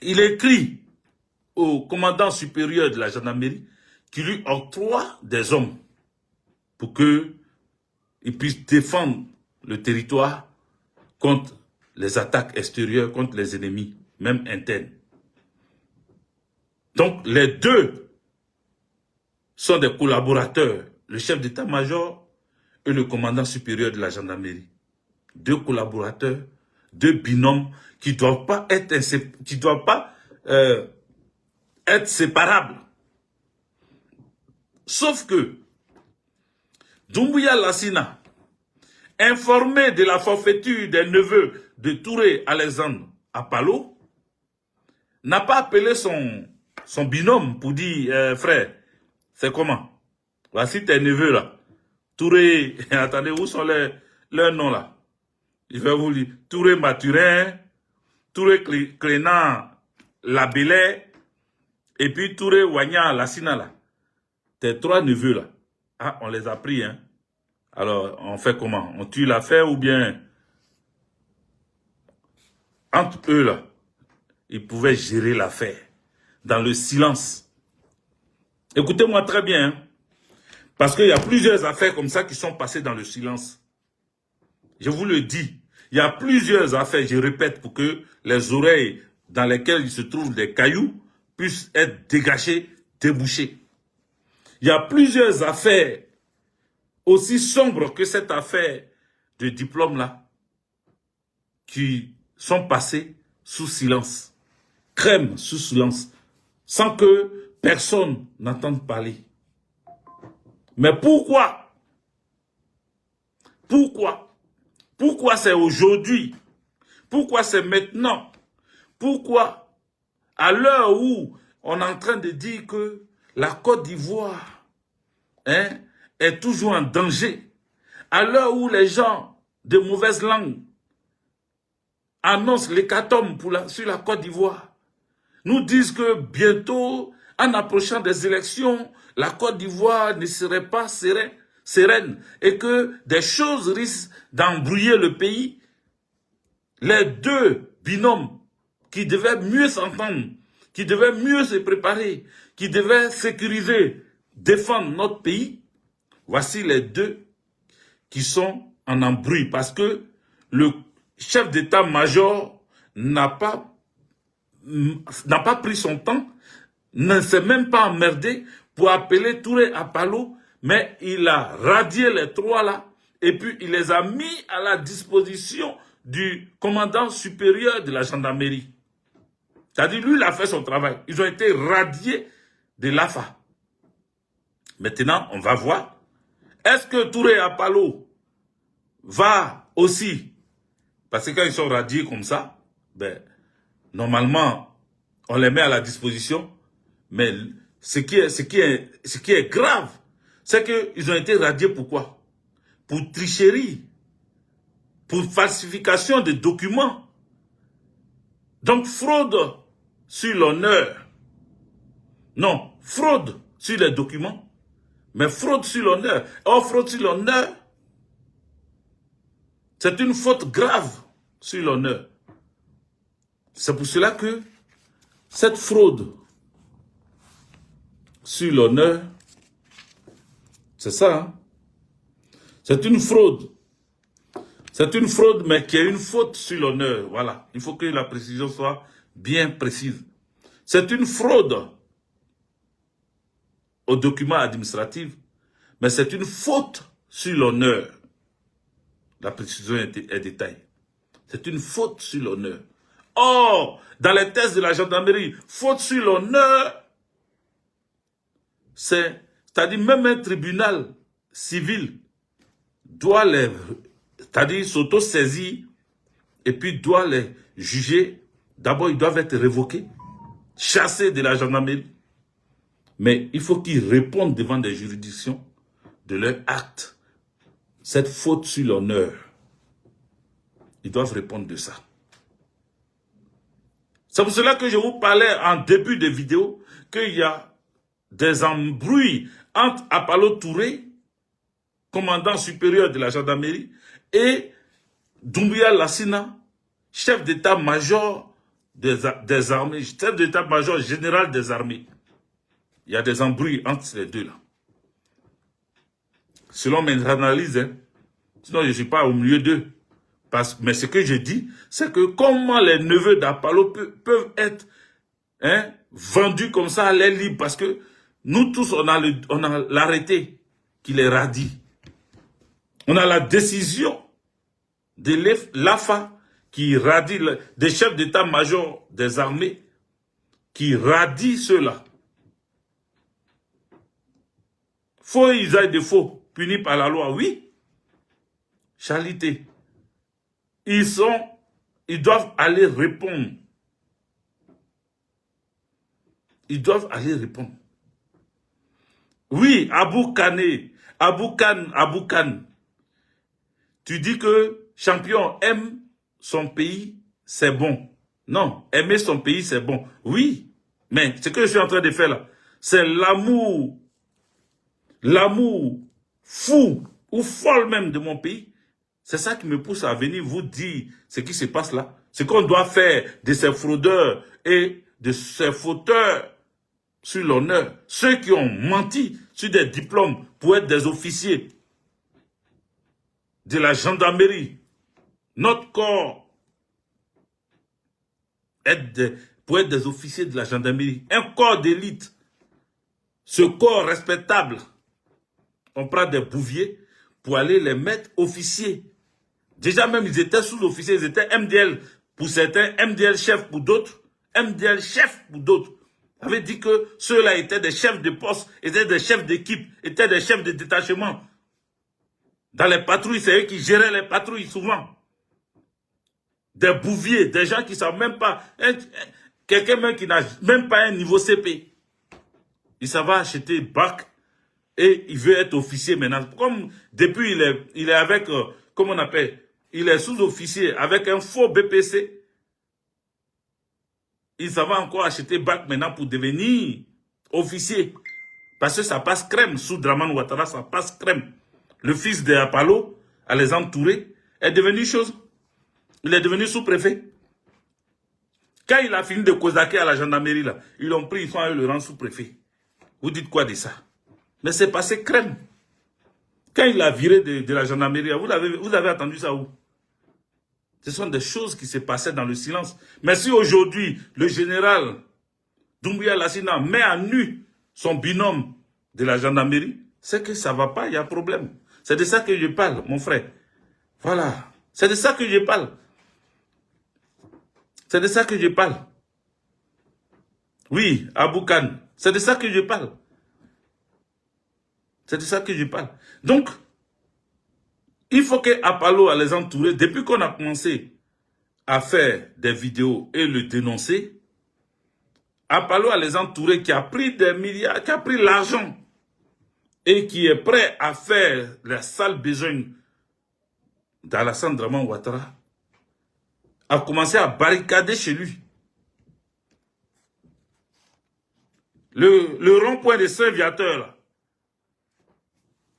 il écrit au commandant supérieur de la gendarmerie qui lui octroie des hommes pour qu'il puisse défendre le territoire contre les attaques extérieures, contre les ennemis, même internes. Donc, les deux sont des collaborateurs, le chef d'état-major et le commandant supérieur de la gendarmerie. Deux collaborateurs, deux binômes qui ne doivent pas être, être séparables. Sauf que Doumbouya Lassina, informé de la forfaiture des neveux de Touré Alexandre à Palo, n'a pas appelé son binôme pour dire frère, c'est comment? Voici tes neveux là. Touré, attendez, où sont leurs noms là? Je vais vous lire. Touré Mathurin, Touré Clénant Labélé, et puis Touré Wagnan Lassina là. Tes trois neveux là. Ah, on les a pris, hein. Alors, on fait comment? On tue l'affaire ou bien entre eux là, ils pouvaient gérer l'affaire dans le silence. Écoutez-moi très bien, hein, parce qu'il y a plusieurs affaires comme ça qui sont passées dans le silence. Je vous le dis, il y a plusieurs affaires, je répète, pour que les oreilles dans lesquelles il se trouvent des cailloux puissent être dégagées, débouchées. Il y a plusieurs affaires aussi sombres que cette affaire de diplôme-là qui sont passées sous silence, crème sous silence, sans que personne n'entende parler. Mais pourquoi? Pourquoi? Pourquoi c'est aujourd'hui? Pourquoi c'est maintenant? Pourquoi À l'heure où on est en train de dire que la Côte d'Ivoire est toujours en danger, à l'heure où les gens de mauvaise langue annoncent l'hécatombe sur la Côte d'Ivoire, nous disent que bientôt, en approchant des élections, la Côte d'Ivoire ne serait pas sereine et que des choses risquent d'embrouiller le pays. Les deux binômes qui devaient mieux s'entendre, qui devaient mieux se préparer, qui devaient sécuriser, défendre notre pays, voici les deux qui sont en embrouille parce que le chef d'état-major n'a pas pris son temps, ne s'est même pas emmerdé pour appeler Touré Apalo, mais il a radié les trois là, et puis il les a mis à la disposition du commandant supérieur de la gendarmerie. C'est-à-dire, lui, il a fait son travail. Ils ont été radiés de l'AFA. Maintenant, on va voir. Est-ce que Touré Apalo va aussi, parce que quand ils sont radiés comme ça, ben, normalement, on les met à la disposition, mais ce qui est grave, c'est qu'ils ont été radiés pourquoi? Pour tricherie, pour falsification de documents. Donc, fraude sur l'honneur. Non, fraude sur les documents, mais fraude sur l'honneur. Or, fraude sur l'honneur, c'est une faute grave sur l'honneur. C'est pour cela que cette fraude sur l'honneur, c'est ça, hein? C'est une fraude. C'est une fraude, mais qui est une faute sur l'honneur. Voilà. Il faut que la précision soit bien précise. C'est une fraude aux documents administratifs, mais c'est une faute sur l'honneur. La précision est détaillée. C'est une faute sur l'honneur. Or, dans les tests de la gendarmerie, faute sur l'honneur, c'est-à-dire même un tribunal civil doit c'est-à-dire s'auto-saisir et puis doit les juger. D'abord, ils doivent être révoqués, chassés de la gendarmerie. Mais il faut qu'ils répondent devant des juridictions de leur acte. Cette faute sur l'honneur, ils doivent répondre de ça. C'est pour cela que je vous parlais en début de vidéo qu'il y a des embrouilles entre Apalo Touré, commandant supérieur de la gendarmerie, et Doumbouya Lassina, chef d'état-major des armées, chef d'état-major général des armées. Il y a des embrouilles entre ces deux-là. Selon mes analyses, hein, sinon je ne suis pas au milieu d'eux. Mais ce que je dis, c'est que comment les neveux d'Apalo peuvent être vendus comme ça à l'air libre, parce que nous tous, on a l'arrêté qui les radie. On a la décision de l'AFA qui radie, des chefs d'état-major des armées, qui radie ceux-là. Faux usage de faux, puni par la loi, oui. Charité. Ils doivent aller répondre. Ils doivent aller répondre. Oui, Abou Khan, tu dis que champion aime son pays, c'est bon. Non, aimer son pays, c'est bon. Oui, mais ce que je suis en train de faire là, c'est l'amour fou ou folle même de mon pays. C'est ça qui me pousse à venir vous dire ce qui se passe là. Ce qu'on doit faire de ces fraudeurs et de ces fauteurs sur l'honneur. Ceux qui ont menti sur des diplômes pour être des officiers de la gendarmerie. Notre corps pour être des officiers de la gendarmerie. Un corps d'élite. Ce corps respectable. On prend des bouviers pour aller les mettre officiers. Déjà même, ils étaient sous-officiers, ils étaient MDL pour certains, MDL chef pour d'autres, MDL chef pour d'autres. Ça veut dire que ceux-là étaient des chefs de poste, étaient des chefs d'équipe, étaient des chefs de détachement. Dans les patrouilles, c'est eux qui géraient les patrouilles souvent. Des bouviers, des gens qui ne savent même pas. Quelqu'un même qui n'a même pas un niveau CP. Il s'en va acheter bac et il veut être officier maintenant. Comme depuis il est avec, comment on appelle, il est sous-officier avec un faux BPC. Il s'en va encore acheter bac maintenant pour devenir officier. Parce que ça passe crème. Sous Dramane Ouattara, ça passe crème. Le fils de Apollo, Alassane Touré, est devenu chose. Il est devenu sous-préfet. Quand il a fini de causaquer à la gendarmerie, là, ils l'ont pris, ils sont allés le rendre sous-préfet. Vous dites quoi de ça? Mais c'est passé crème. Quand il a viré de la gendarmerie, vous avez attendu ça où? Ce sont des choses qui se passaient dans le silence. Mais si aujourd'hui, le général Doumbouya Lassina met à nu son binôme de la gendarmerie, c'est que ça ne va pas, il y a problème. C'est de ça que je parle, mon frère. Voilà. C'est de ça que je parle. C'est de ça que je parle. Oui, Aboukan, c'est de ça que je parle. C'est de ça que je parle. Donc, il faut que Apollo à les entourer. Depuis qu'on a commencé à faire des vidéos et le dénoncer, Apollo à les entourer qui a pris des milliards, qui a pris l'argent et qui est prêt à faire la sale besogne d'Alassane Dramane Ouattara, a commencé à barricader chez lui. Le rond-point de Saint-Viateur,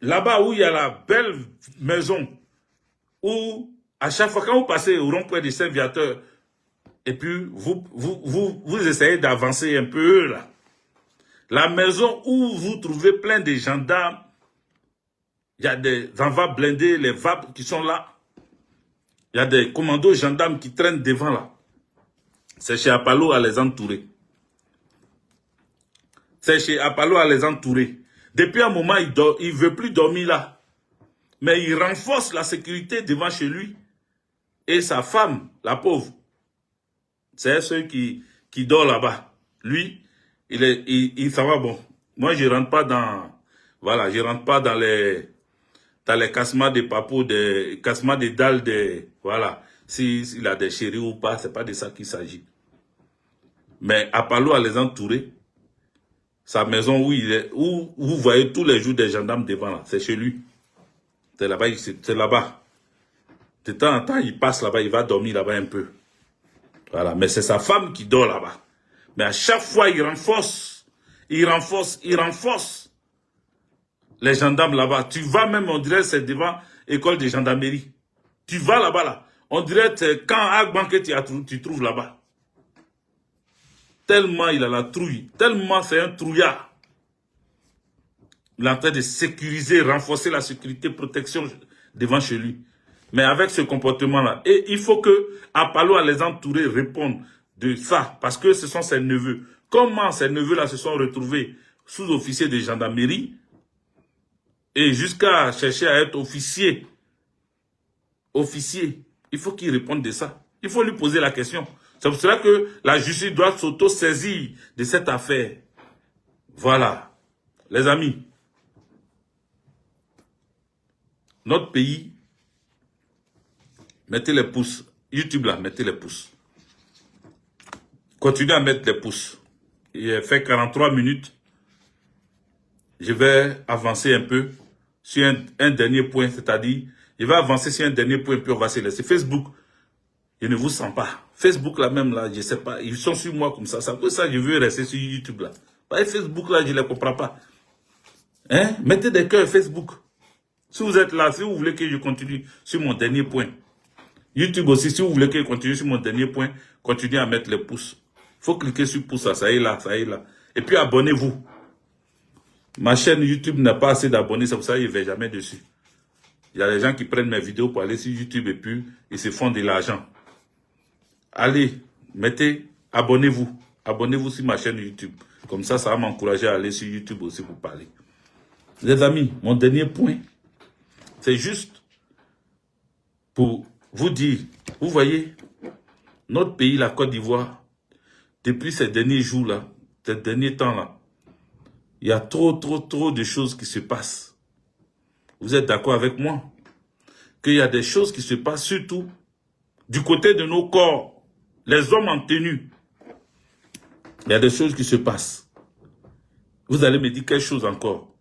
là-bas où il y a la belle maison, où à chaque fois quand vous passez au rond-point de Saint-Viateur, et puis vous essayez d'avancer un peu là, la maison où vous trouvez plein de gendarmes, il y a des envas blindés, les VAP qui sont là, il y a des commandos gendarmes qui traînent devant là. C'est chez Apollo à les entourer. C'est chez Apollo à les entourer. Depuis un moment, il ne veut plus dormir là. Mais il renforce la sécurité devant chez lui. Et sa femme, la pauvre, c'est ceux qui dort là-bas. Lui, il s'en va bon. Moi, je ne rentre pas dans... Voilà, je rentre pas dans les cassements des papous, des cassements des dalles, voilà. S'il a des chéris ou pas, c'est pas de ça qu'il s'agit. Mais Apollo à les entourer, sa maison où il est, où vous voyez tous les jours des gendarmes devant là, c'est chez lui. C'est là-bas, c'est là-bas. De temps en temps, il passe là-bas, il va dormir là-bas un peu. Voilà, mais c'est sa femme qui dort là-bas. Mais à chaque fois, il renforce les gendarmes là-bas. Tu vas même, on dirait, c'est devant l'école de gendarmerie. Tu vas là-bas, là. On dirait que quand Agban que tu trouves là-bas. Tellement il a la trouille. Tellement c'est un trouillard. Il est en train de sécuriser, renforcer la sécurité, protection devant chez lui. Mais avec ce comportement-là, et il faut que Apollo à les entourer répondre de ça. Parce que ce sont ses neveux. Comment ces neveux-là se sont retrouvés sous-officiers de gendarmerie et jusqu'à chercher à être officier. Officier. Il faut qu'il réponde de ça. Il faut lui poser la question. C'est pour cela que la justice doit s'auto-saisir de cette affaire. Voilà. Les amis. Notre pays, mettez les pouces. YouTube là, mettez les pouces. Continuez à mettre les pouces. Il a fait 43 minutes. Je vais avancer un peu sur un dernier point, c'est-à-dire, je vais avancer sur un dernier point, puis on va se laisser. Facebook, je ne vous sens pas. Facebook là même, là, je ne sais pas, ils sont sur moi comme ça. C'est pour ça que je veux rester sur YouTube là. Pas Facebook là, je ne les comprends pas. Hein? Mettez des cœurs Facebook. Si vous êtes là, si vous voulez que je continue sur mon dernier point. YouTube aussi, si vous voulez que je continue sur mon dernier point, continuez à mettre les pouces. Il faut cliquer sur pouce, ça y est là, ça y est là. Et puis abonnez-vous. Ma chaîne YouTube n'a pas assez d'abonnés, c'est pour ça que je ne vais jamais dessus. Il y a des gens qui prennent mes vidéos pour aller sur YouTube et puis ils se font de l'argent. Allez, mettez, abonnez-vous. Abonnez-vous sur ma chaîne YouTube. Comme ça, ça va m'encourager à aller sur YouTube aussi pour parler. Les amis, mon dernier point, c'est juste pour vous dire, vous voyez, notre pays, la Côte d'Ivoire, depuis ces derniers jours-là, ces derniers temps-là, il y a trop de choses qui se passent. Vous êtes d'accord avec moi? Qu'il y a des choses qui se passent surtout du côté de nos corps, les hommes en tenue. Il y a des choses qui se passent. Vous allez me dire quelque chose encore.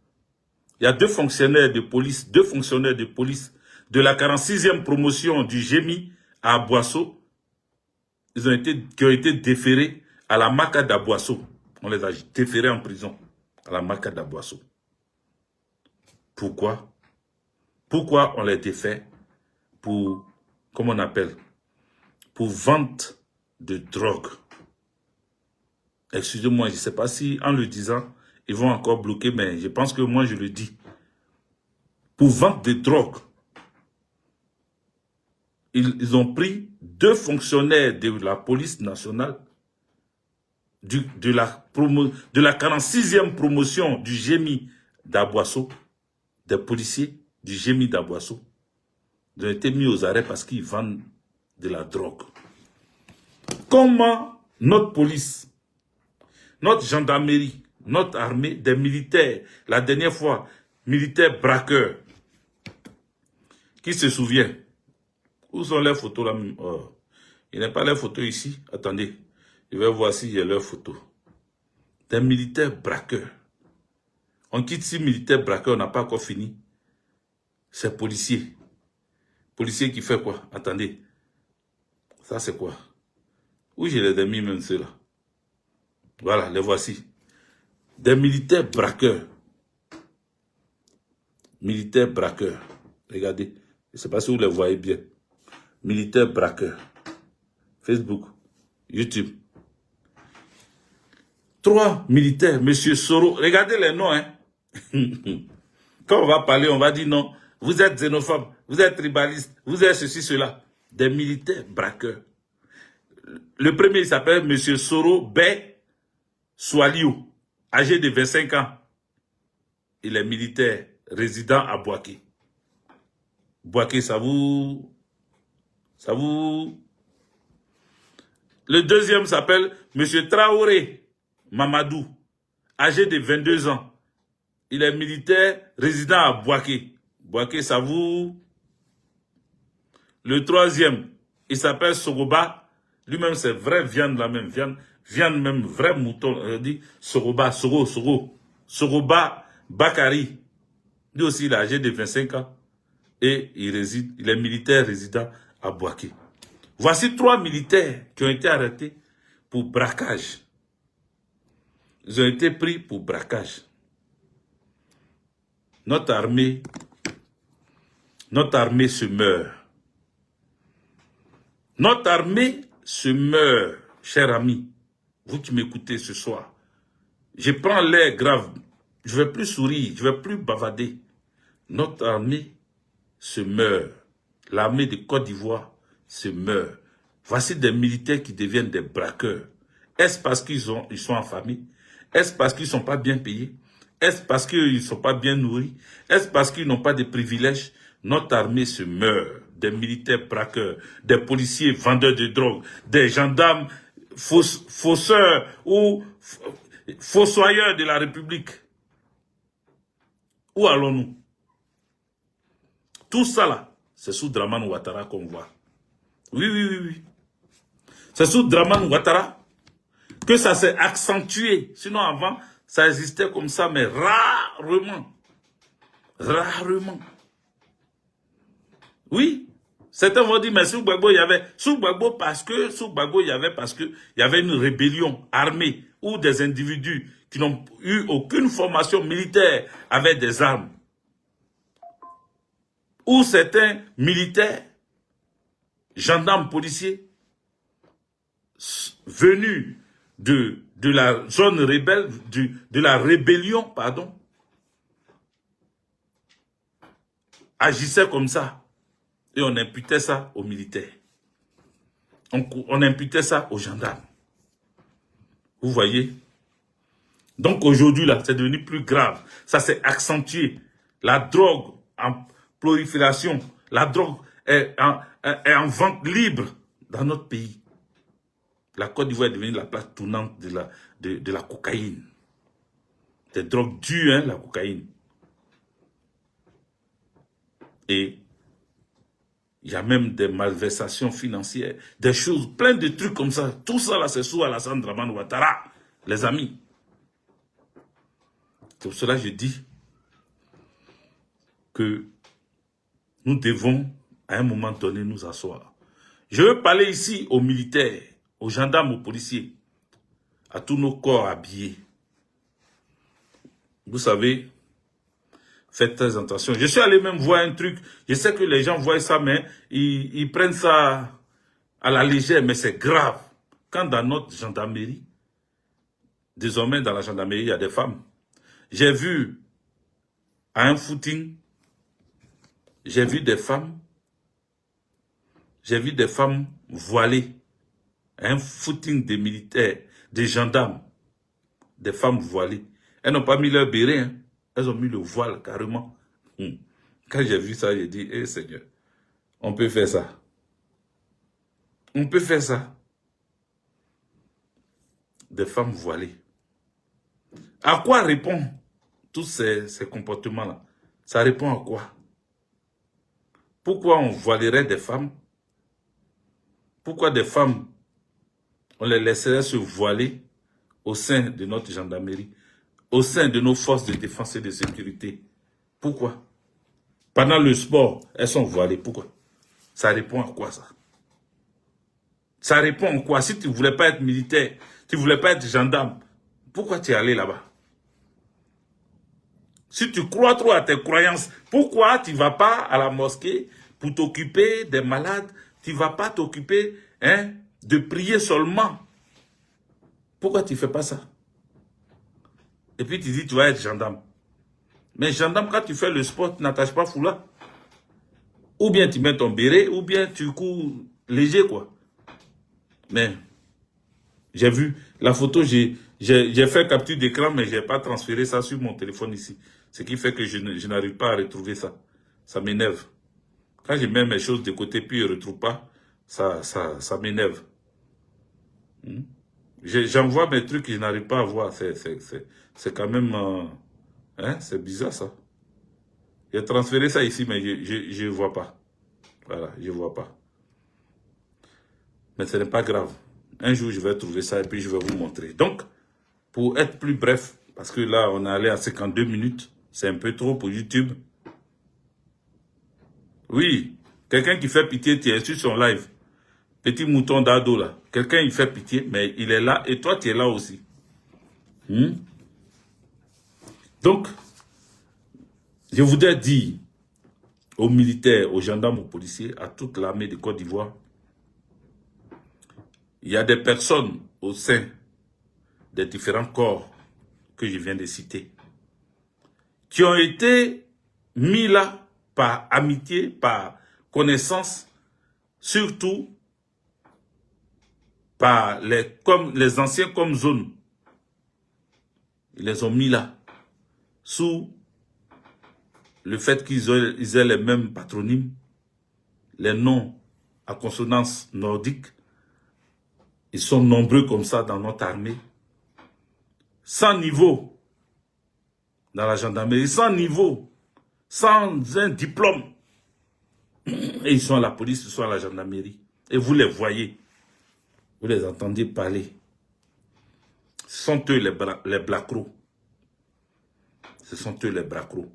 Il y a deux fonctionnaires de police de la 46e promotion du GEMI à Boisseau. Qui ont été déférés à la MACA d'Aboisseau. On les a déférés en prison à la MACA d'Aboisseau. Pourquoi? Pourquoi on les défait? Pour, comment on appelle? Pour vente de drogue. Excusez-moi, je ne sais pas si en le disant, ils vont encore bloquer, mais je pense que moi je le dis. Pour vente de drogue. Ils ont pris deux fonctionnaires de la police nationale de la 46e promotion du GEMI d'Aboisseau, des policiers du GEMI d'Aboisseau. Ils ont été mis aux arrêts parce qu'ils vendent de la drogue. Comment notre police, notre gendarmerie, notre armée, des militaires, la dernière fois, militaires braqueurs, qui se souvient? Où sont les photos là? Oh, il n'y a pas les photos ici. Attendez, je vais voir s'il y a leurs photos. Des militaires braqueurs. On quitte ces militaires braqueurs, on n'a pas encore fini. C'est policiers. Policiers qui fait quoi? Attendez. Ça c'est quoi? Oui, je les ai mis même ceux-là. Voilà, les voici. Des militaires braqueurs. Militaires braqueurs. Regardez. Je ne sais pas si vous les voyez bien. Militaires braqueurs. Facebook. YouTube. 3 militaires. Monsieur Soro. Regardez les noms, hein. Quand on va parler, on va dire non. Vous êtes xénophobe. Vous êtes tribaliste. Vous êtes ceci, cela. Des militaires braqueurs. Le premier, il s'appelle Monsieur Soro Bay Swaliou, âgé de 25 ans. Il est militaire, résident à Boaké. Boaké, ça vous... Le deuxième s'appelle Monsieur Traoré Mamadou, âgé de 22 ans. Il est militaire, résident à Boaké. Boaké, ça vous... Le troisième, il s'appelle Soroba. Lui-même, c'est vraie viande, la même viande même, vrai mouton. On dit Soroba, Soroba Bakari. Lui aussi, il est âgé de 25 ans. Et il est militaire résident à Boaké. Voici 3 militaires qui ont été arrêtés pour braquage. Ils ont été pris pour braquage. Notre armée se meurt. Notre armée se meurt, cher ami. Vous qui m'écoutez ce soir. Je prends l'air grave. Je ne vais plus sourire, je ne vais plus bavader. Notre armée se meurt. L'armée de Côte d'Ivoire se meurt. Voici des militaires qui deviennent des braqueurs. Est-ce parce qu'ils sont en famille? Est-ce parce qu'ils ne sont pas bien payés? Est-ce parce qu'ils ne sont pas bien nourris? Est-ce parce qu'ils n'ont pas de privilèges? Notre armée se meurt. Des militaires braqueurs, des policiers vendeurs de drogue, des gendarmes fausseurs ou fossoyeurs de la République. Où allons-nous? Tout ça là, c'est sous Dramane Ouattara qu'on voit. Oui. C'est sous Dramane Ouattara que ça s'est accentué. Sinon avant, ça existait comme ça, mais rarement. Rarement. Oui. Certains vont dire, mais sous Gbagbo, il y avait une rébellion armée ou des individus qui n'ont eu aucune formation militaire avec des armes. Ou certains militaires, gendarmes, policiers, venus de la zone rebelle, de la rébellion, pardon, agissaient comme ça. Et on imputait ça aux militaires. On imputait ça aux gendarmes. Vous voyez? Donc aujourd'hui, là, c'est devenu plus grave. Ça s'est accentué. La drogue en prolifération, la drogue est en vente libre dans notre pays. La Côte d'Ivoire est devenue la place tournante de la cocaïne. Des drogues dures, hein, la cocaïne. Et il y a même des malversations financières, des choses, plein de trucs comme ça. Tout ça là, c'est sous Alassane Dramane Ouattara. les amis. C'est pour cela que je dis que nous devons, à un moment donné, nous asseoir. Je veux parler ici aux militaires, aux gendarmes, aux policiers, à tous nos corps habillés. Vous savez, faites très attention. Je suis allé même voir un truc. Je sais que les gens voient ça, mais ils prennent ça à la légère, mais c'est grave. Quand dans notre gendarmerie, désormais dans la gendarmerie, il y a des femmes. J'ai vu à un footing, j'ai vu des femmes voilées. À un footing des militaires, des gendarmes, des femmes voilées. Elles n'ont pas mis leur béret, hein. Elles ont mis le voile carrément. Quand j'ai vu ça, j'ai dit, eh Seigneur, on peut faire ça. On peut faire ça. Des femmes voilées. À quoi répond tous ces comportements-là? Ça répond à quoi? Pourquoi on voilerait des femmes? Pourquoi des femmes, on les laisserait se voiler au sein de notre gendarmerie, au sein de nos forces de défense et de sécurité? Pourquoi? Pendant le sport, elles sont voilées. Pourquoi? Ça répond à quoi ça? Ça répond à quoi? Si tu ne voulais pas être militaire, tu ne voulais pas être gendarme, pourquoi tu es allé là-bas? Si tu crois trop à tes croyances, pourquoi tu ne vas pas à la mosquée pour t'occuper des malades? Tu ne vas pas t'occuper de prier seulement. Pourquoi tu ne fais pas ça? Et puis tu dis tu vas être gendarme. Mais gendarme, quand tu fais le sport, tu n'attaches pas foulard. Ou bien tu mets ton béret, ou bien tu cours léger, quoi. Mais j'ai vu la photo, j'ai fait capture d'écran, mais je n'ai pas transféré ça sur mon téléphone ici. Ce qui fait que je n'arrive pas à retrouver ça. Ça m'énerve. Quand je mets mes choses de côté, puis je ne retrouve pas, ça m'énerve. J'envoie mes trucs que je n'arrive pas à voir. C'est quand même... c'est bizarre ça. J'ai transféré ça ici, mais je ne vois pas. Voilà, je ne vois pas. Mais ce n'est pas grave. Un jour, je vais trouver ça et puis je vais vous montrer. Donc, pour être plus bref, parce que là, on est allé à 52 minutes. C'est un peu trop pour YouTube. Oui, quelqu'un qui fait pitié, tu es sur son live. Petit mouton d'ado là. Quelqu'un, il fait pitié, mais il est là et toi, tu es là aussi. Donc, je voudrais dire aux militaires, aux gendarmes, aux policiers, à toute l'armée de Côte d'Ivoire, il y a des personnes au sein des différents corps que je viens de citer, qui ont été mis là par amitié, par connaissance, surtout par les anciens comme zone. Ils les ont mis là, sous le fait qu'ils aient les mêmes patronymes, les noms à consonance nordique. Ils sont nombreux comme ça dans notre armée. Sans niveau dans la gendarmerie, sans niveau, sans un diplôme. Et ils sont à la police, ils sont à la gendarmerie. Et vous les voyez. Vous les entendez parler. Ce sont eux les blacros. Ce sont eux les blacros.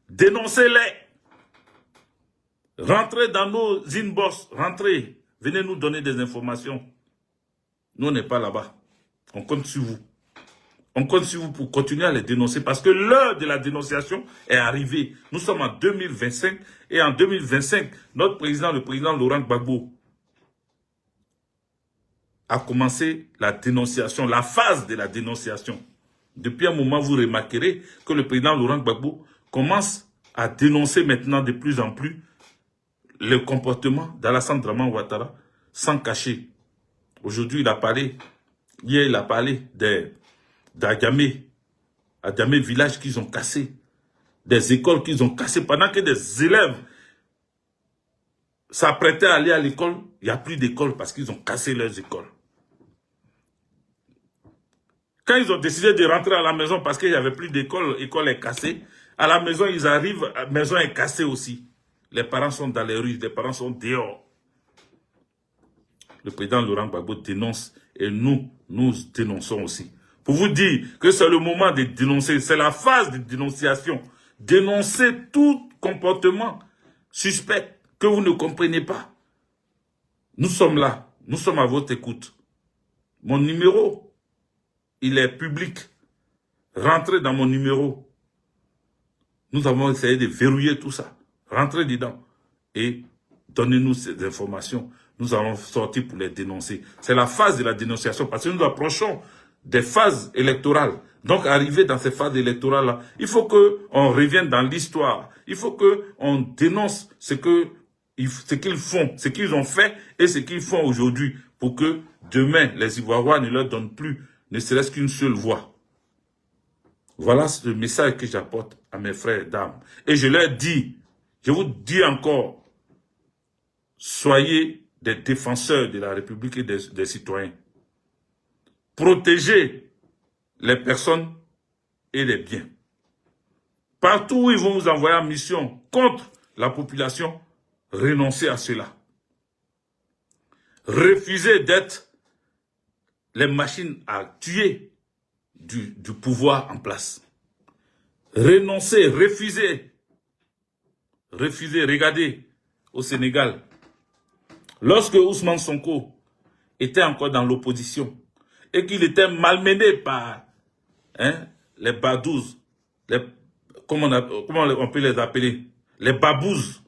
Dénoncez-les. Rentrez dans nos inbox. Rentrez. Venez nous donner des informations. Nous, on n'est pas là-bas. On compte sur vous. On compte sur vous pour continuer à les dénoncer parce que l'heure de la dénonciation est arrivée. Nous sommes en 2025 et en 2025, notre président, le président Laurent Gbagbo, a commencé la dénonciation, la phase de la dénonciation. Depuis un moment, vous remarquerez que le président Laurent Gbagbo commence à dénoncer maintenant de plus en plus le comportement d'Alassane Draman Ouattara sans cacher. Aujourd'hui, il a parlé, hier, il a parlé d'Adjamé village qu'ils ont cassé, des écoles qu'ils ont cassées, pendant que des élèves s'apprêtaient à aller à l'école, il n'y a plus d'école parce qu'ils ont cassé leurs écoles. Quand ils ont décidé de rentrer à la maison parce qu'il n'y avait plus d'école, l'école est cassée, à la maison ils arrivent, la maison est cassée aussi. Les parents sont dans les rues, les parents sont dehors. Le président Laurent Gbagbo dénonce et nous dénonçons aussi. pour vous dire que c'est le moment de dénoncer, c'est la phase de dénonciation. Dénoncer tout comportement suspect que vous ne comprenez pas. Nous sommes là, nous sommes à votre écoute. Mon numéro, il est public. Rentrez dans mon numéro. Nous avons essayé de verrouiller tout ça. Rentrez dedans et donnez-nous ces informations. Nous allons sortir pour les dénoncer. C'est la phase de la dénonciation parce que nous approchons des phases électorales. Donc, arrivé dans ces phases électorales-là, il faut qu'on revienne dans l'histoire. Il faut qu'on dénonce ce qu'ils font, ce qu'ils ont fait et ce qu'ils font aujourd'hui pour que demain, les Ivoiriens ne leur donnent plus ne serait-ce qu'une seule voix. Voilà le message que j'apporte à mes frères et dames. Et je leur dis, je vous dis encore, soyez des défenseurs de la République et des citoyens. Protégez les personnes et les biens. Partout où ils vont vous envoyer en mission contre la population, renoncez à cela. Refusez d'être les machines à tuer du pouvoir en place. Renoncez, refusez. Refusez, regardez, au Sénégal. Lorsque Ousmane Sonko était encore dans l'opposition et qu'il était malmené par les badous, comment on peut les appeler, les babouzes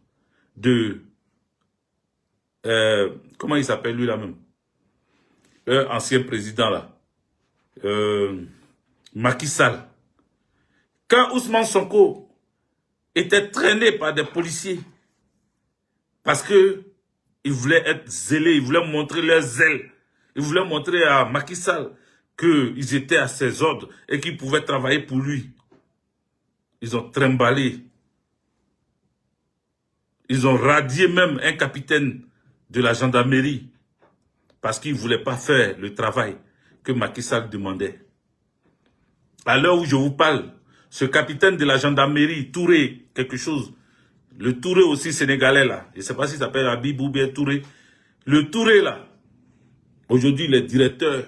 de, comment il s'appelle lui là même, ancien président là, Macky Sall. Quand Ousmane Sonko était traîné par des policiers parce que ils voulaient être zélés, ils voulaient montrer leur zèle. Ils voulaient montrer à Macky Sall qu'ils étaient à ses ordres et qu'ils pouvaient travailler pour lui. Ils ont trimballé. Ils ont radié même un capitaine de la gendarmerie parce qu'il ne voulait pas faire le travail que Macky Sall demandait. À l'heure où je vous parle, ce capitaine de la gendarmerie, Touré, quelque chose, le Touré aussi sénégalais là, je ne sais pas s'il s'appelle Habib ou bien Touré, le Touré là, aujourd'hui il est directeur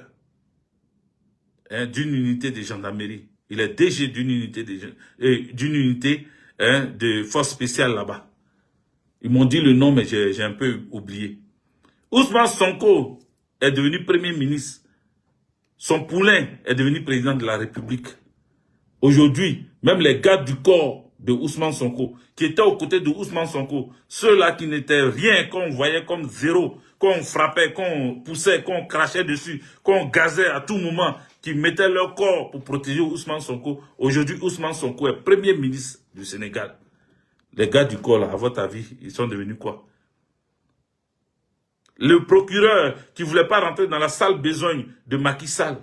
d'une unité de gendarmerie. Il est DG d'une unité de force spéciale là-bas. Ils m'ont dit le nom mais j'ai un peu oublié. Ousmane Sonko est devenu premier ministre. Son poulain est devenu président de la République. Aujourd'hui, même les gardes du corps de Ousmane Sonko, qui étaient aux côtés de Ousmane Sonko, ceux-là qui n'étaient rien, qu'on voyait comme zéro, qu'on frappait, qu'on poussait, qu'on crachait dessus, qu'on gazait à tout moment, qui mettaient leur corps pour protéger Ousmane Sonko. Aujourd'hui, Ousmane Sonko est premier ministre du Sénégal. Les gardes du corps, là, à votre avis, ils sont devenus quoi? Le procureur qui ne voulait pas rentrer dans la sale besogne de Macky Sall,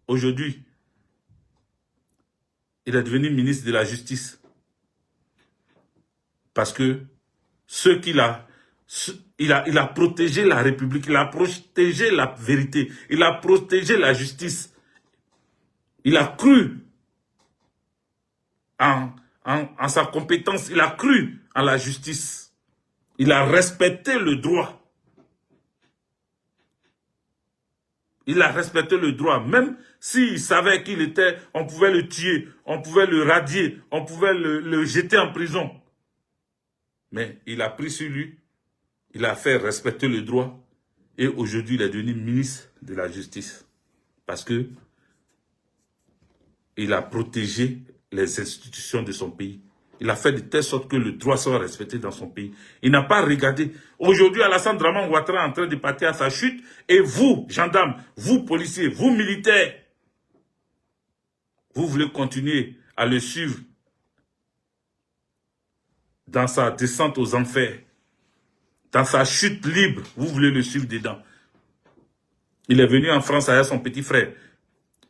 aujourd'hui, il est devenu ministre de la Justice. Parce que il a protégé la République, il a protégé la vérité, il a protégé la justice. Il a cru en sa compétence, il a cru en la justice. Il a respecté le droit. Il a respecté le droit, même s'il savait qu'il était, on pouvait le tuer, on pouvait le radier, on pouvait le jeter en prison. Mais il a pris sur lui, il a fait respecter le droit, et aujourd'hui il est devenu ministre de la Justice. Parce que il a protégé les institutions de son pays. Il a fait de telle sorte que le droit soit respecté dans son pays. Il n'a pas regardé. Aujourd'hui, Alassane Draman Ouattara est en train de partir à sa chute. Et vous, gendarmes, vous, policiers, vous, militaires, vous voulez continuer à le suivre dans sa descente aux enfers, dans sa chute libre. Vous voulez le suivre dedans. Il est venu en France avec son petit frère.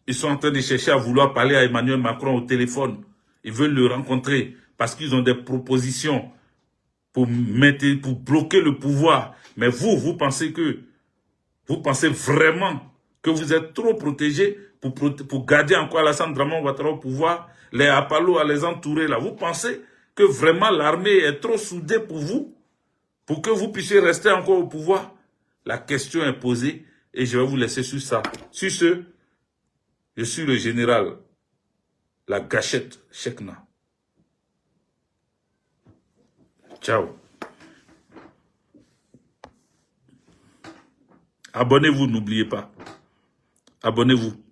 Ils sont en train de chercher à vouloir parler à Emmanuel Macron au téléphone. Ils veulent le rencontrer parce qu'ils ont des propositions pour bloquer le pouvoir. Mais vous pensez vraiment que vous êtes trop protégés pour garder encore Alassane Draman Ouattara au pouvoir, les Apalo à les entourer là. Vous pensez que vraiment l'armée est trop soudée pour vous, pour que vous puissiez rester encore au pouvoir? La question est posée et je vais vous laisser sur ça. Sur ce, Je suis le général, la gâchette Chekna. Ciao. Abonnez-vous, n'oubliez pas. Abonnez-vous.